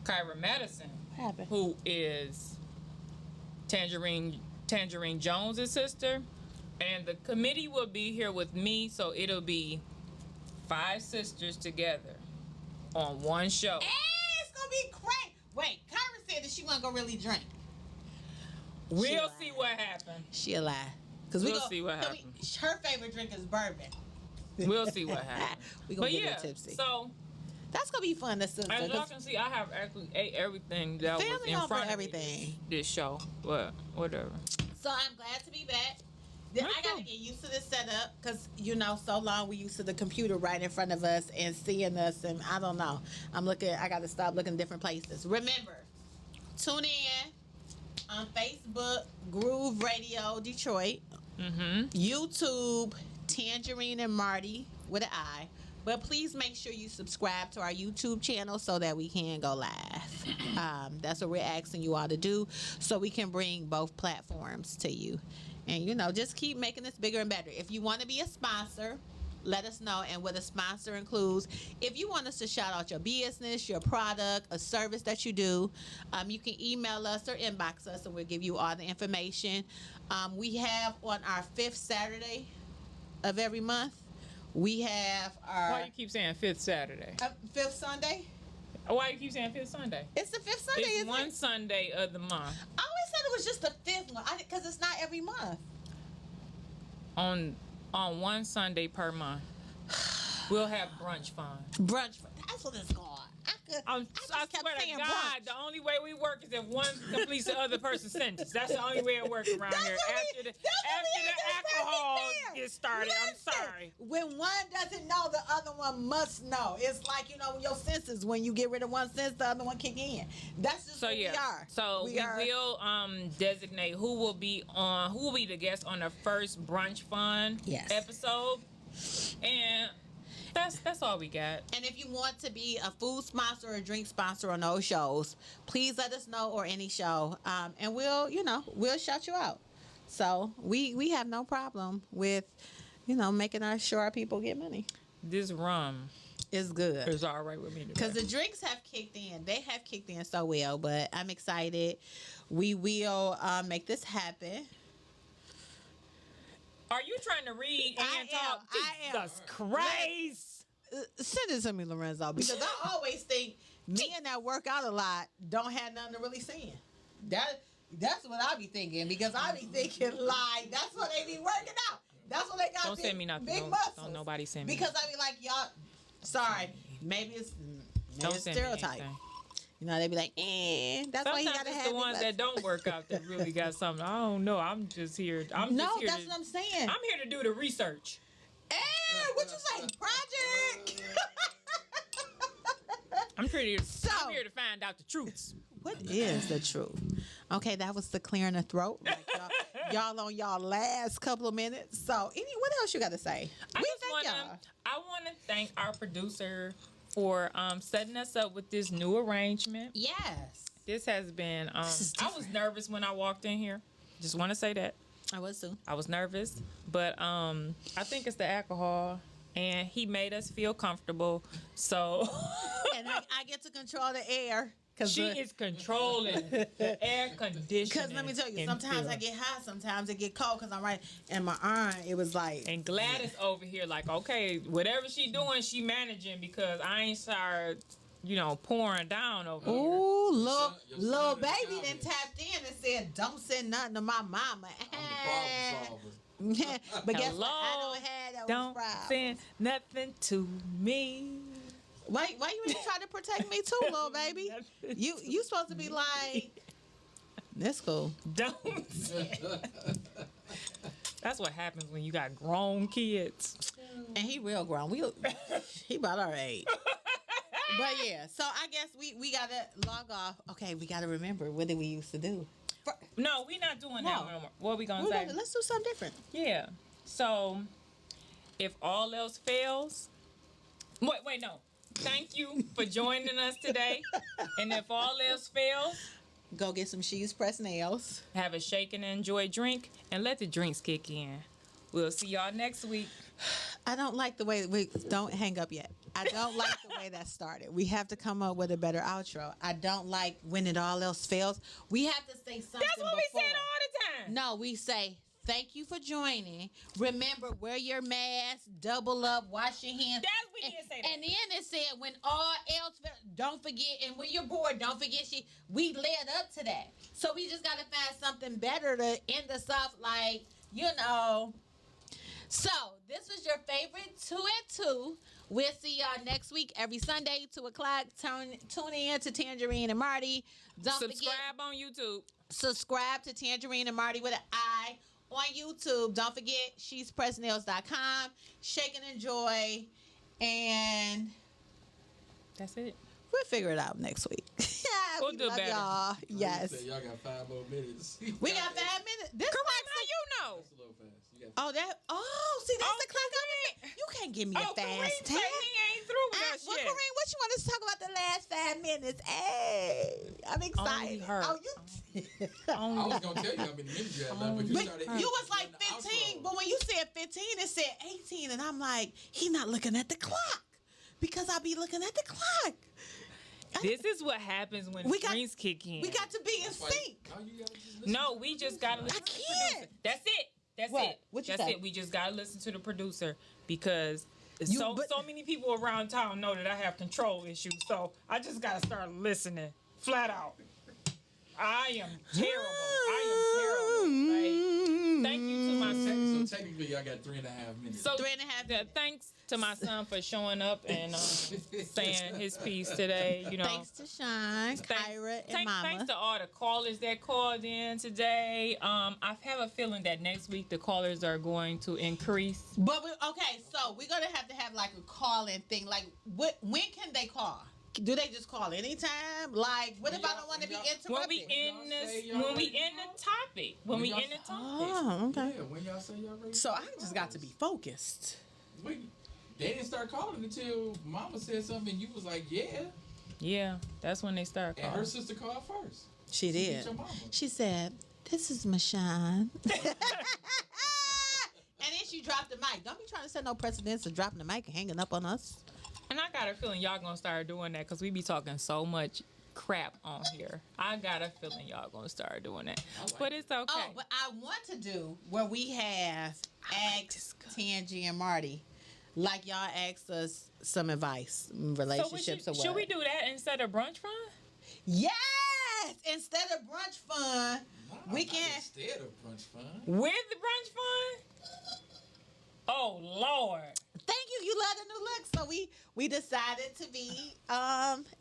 Kyra Madison, who is Tangerine Jones' sister. And the committee will be here with me, so it'll be 5 sisters together on one show. Be great. Wait, Kyra said that she wasn't gonna really drink. We'll see what happens. She'll lie. Cause we'll see what happens. Her favorite drink is bourbon. We'll see what happens. We gonna get tipsy. So that's gonna be fun. This as y'all can see, I have actually ate everything that was in front of everything. This show, but whatever. So I'm glad to be back. I gotta get used to this setup because so long we used to the computer right in front of us and seeing us, and I don't know. I gotta stop looking different places. Remember, tune in on Facebook, Groove Radio Detroit, YouTube, Tangerine and Marti with an I. But please make sure you subscribe to our YouTube channel so that we can go live. That's what we're asking you all to do so we can bring both platforms to you. And, just keep making this bigger and better. If you want to be a sponsor, let us know and what a sponsor includes. If you want us to shout out your business, your product, a service that you do, you can email us or inbox us and we'll give you all the information. We have on our 5th Saturday of every month, we have our... Why you keep saying 5th Saturday? 5th Sunday? Why you keep saying 5th Sunday? It's the 5th Sunday, it's isn't one it? Sunday of the month. I always said it was just the 5th one, because it's not every month. On one Sunday per month, we'll have brunch fun. Brunch fun. That's what it's called. I swear to God, brunch. the only way we work is if one completes the other person's sentence. That's the only way it works around here. After the alcohol gets started, I'm sorry. When one doesn't know, the other one must know. It's like, when your senses, when you get rid of one sense, the other one kick in. That's just what we are. So we will designate who will be the guest on the first brunch fun episode. And that's all we got. And if you want to be a food sponsor or a drink sponsor on those shows, please let us know, or any show, and we'll shout you out. So we have no problem with making sure our people get money. This rum is good. It's all right with me because the drinks have kicked in. They have kicked in so well, but I'm excited. We will make this happen. Are you trying to read and talk? Jesus Christ. Send it to me, Lorenzo, because I always think men that work out a lot don't have nothing to really say. That's what I be thinking, because I be thinking like that's what they be working out. That's what they got. Don't send me nothing. Big muscles. Don't nobody send me. Because I be like, y'all. Sorry, maybe it's stereotype. They be like, that's sometimes why he gotta have the ones that don't work out that really got something. I don't know. I'm just here. That's what I'm saying. I'm here to do the research. Hey, what you say, project? I'm here to find out the truths. What is the truth? Okay, that was the clearing the throat. Like y'all on y'all last couple of minutes. So, what else you got to say? I want to thank our producer for setting us up with this new arrangement. Yes. This has been I was nervous when I walked in here. Just want to say that. I was too. I was nervous, but I think it's the alcohol, and he made us feel comfortable. So and I get to control the air. She is controlling the air conditioning. Because let me tell you, sometimes I get hot, sometimes I get cold, because I'm right in my arm. It was like. And Gladys over here, like, okay, whatever she doing, she managing, because I ain't started, pouring down over here. Ooh, little baby then tapped in and said, "Don't say nothing to my mama." I'm the problem solver. But guess what? I don't have those Don't say nothing to me. Why you ain't trying to protect me too, little baby? You supposed to be like, that's cool. Don't. That's what happens when you got grown kids. And he real grown. He about our age. But yeah, so I guess we gotta log off. Okay, we gotta remember what did we used to do. No, we not doing that no more. What are we gonna say? Let's do something different. Yeah. So, if all else fails, wait, no. Thank you for joining us today. And if all else fails, go get some She's Pressed Nails. Have a shake and enjoy drink, and let the drinks kick in. We'll see y'all next week. I don't like the way don't hang up yet. I don't like the way that started. We have to come up with a better outro. I don't like when it all else fails. We have to say something. That's what we say all the time. No, we say thank you for joining. Remember, wear your mask, double up, wash your hands. We did say that. And then it said, when all else fails, don't forget. And when you're bored, don't forget we led up to that. So we just got to find something better to end us off, like, So this was your favorite 2 at 2. We'll see y'all next week, every Sunday, 2 o'clock. Tune in to Tangerine and Marti. Don't subscribe on YouTube. Subscribe to Tangerine and Marti with an I on YouTube. Don't forget, she'spressednails.com. Shake and enjoy. And that's it. We'll figure it out next week. We'll do better. Y'all. Yes. Y'all got 5 more minutes. We got 5 minutes. This Kareem, how you know? That's a little fast. See, that's the clock on it. You can't give me a fast Kareem time. He ain't through with us Well, yet. Kareem, what you want us to talk about the last 5 minutes? Hey, I'm excited. Only her. Oh, you. I was gonna tell you how many minutes you had left, but you started. You was like 15, but when you said 15, it said 18, and I'm like, he not looking at the clock because I be looking at the clock. This is what happens when drinks kick in. We got to be in sync. No, we just gotta listen to the producer. That's it. That's what? it. What you That's say? it. We just gotta listen to the producer because so many people around town know that I have control issues. So I just gotta start listening flat out. I am terrible. Like, thank you to my son. So technically, y'all got 3.5 minutes. So 3.5. Thanks to my son for showing up and saying his piece today. You know, thanks to Sean, Kyra, and Mama. Thanks to all the callers that called in today. I have a feeling that next week the callers are going to increase. But so we're gonna have to have like a call-in thing. Like, when can they call? Do they just call anytime? Like, what if I don't want to be interrupted? When we end the topic. Oh, okay. Yeah, when y'all say y'all ready. So I just got to be focused. They didn't start calling until Mama said something and you was like, yeah. Yeah, that's when they start calling. And her sister called first. She did. Your mama. She said, "This is Mashawn." And then she dropped the mic. Don't be trying to set no precedence of dropping the mic and hanging up on us. And I got a feeling y'all gonna start doing that because we be talking so much crap on here. I got a feeling y'all gonna start doing that. But it's okay. Oh, but I want to do where we have asked Tangie and Marti, like y'all asked us some advice, relationships or what. Should we do that instead of brunch fun? Yes! Instead of brunch fun, we can. Instead of brunch fun. With the brunch fun? Oh, Lord. Thank you. You love the new look. So we decided to be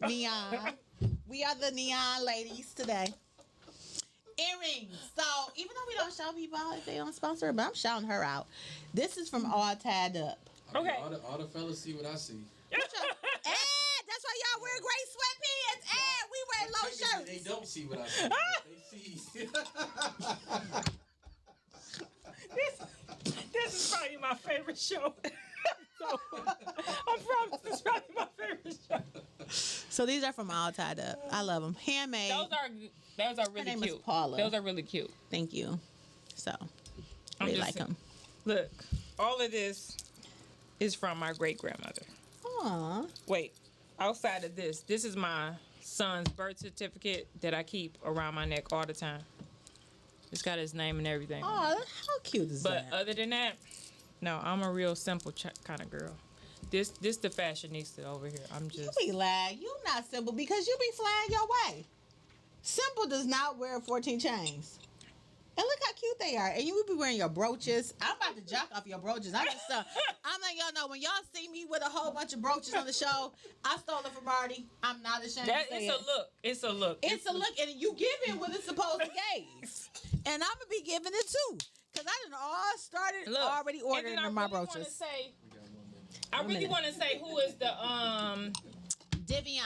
neon. We are the neon ladies today. Earrings. So even though we don't show people if they don't sponsor it, but I'm shouting her out. This is from All Tied Up. Okay. All the fellas see what I see. That's why y'all wear gray sweatpants. We wear low shirts. They don't see what I see. They see. This is probably my favorite show. So, I promise this is probably my favorite show. So these are from All Tied Up. I love them. Handmade. Those are really name cute. is Paula. Those are really cute. Thank you. So, I really like them. Look, all of this is from my great grandmother. Aw. Wait, outside of this is my son's birth certificate that I keep around my neck all the time. It's got his name and everything. Oh, how cute is that? But other than that, no, I'm a real simple kind of girl. This the fashionista over here. I'm just. You be lying. You not simple because you be flying your way. Simple does not wear 14 chains. And look how cute they are. And you would be wearing your brooches. I'm about to jock off your brooches. I'm letting y'all know when y'all see me with a whole bunch of brooches on the show, I stole it from Marti. I'm not ashamed to say it's a look. It's a look. It's a look. And you giving what it's supposed to give. And I'm going to be giving it too. Because I done all started already ordering my brooches. I really want to say who is the Divion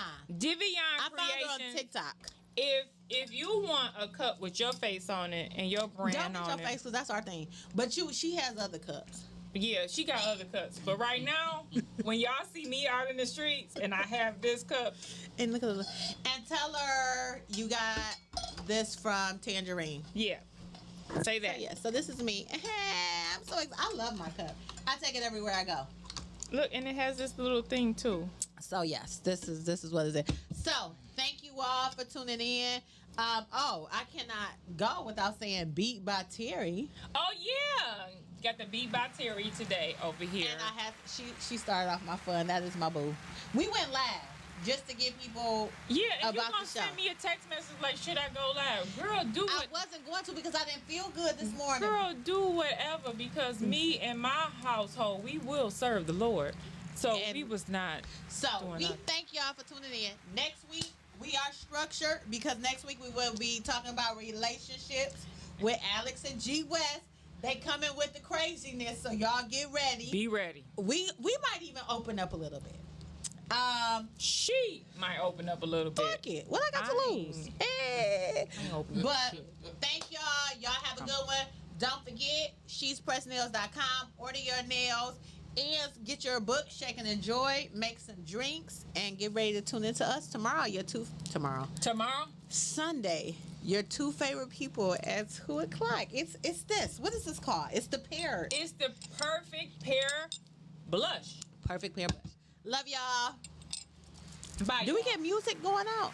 I found her on TikTok. If you want a cup with your face on it and your brand on it. Don't get your face because that's our thing. But she has other cups. Yeah, she got other cups. But right now, when y'all see me out in the streets and I have this cup. And look at it. And tell her you got this from Tangerine. Yeah. Say that. So this is me. I'm so excited. I love my cup. I take it everywhere I go. Look, and it has this little thing too. So yes, this is what it is. So thank you all for tuning in. I cannot go without saying Beat by Terry. Oh yeah. Got the Beat by Terry today over here. And she started off my fun. That is my boo. We went live just to give people and about you gonna the show. send me a text message like, should I go live? Girl, do I wasn't going to because I didn't feel good this morning. Girl, do whatever because me and my household, we will serve the Lord. So we was not. So we thank y'all for tuning in. Next week we are structured because next week we will be talking about relationships with Alex and G West. They coming with the craziness, so y'all get ready. Be ready. We might even open up a little bit. She might open up a little bit. Fuck it. What I got to lose? But thank y'all. Y'all have a good one. Don't forget, she'spressnails.com. Order your nails and get your book, Shake and Enjoy. Make some drinks and get ready to tune into us tomorrow. Tomorrow? Tomorrow? Sunday. your two favorite people at 2 o'clock. It's this. What is this called? It's the pear. It's the perfect pear blush. Perfect pear blush. Love y'all. Bye. Do we get music going out?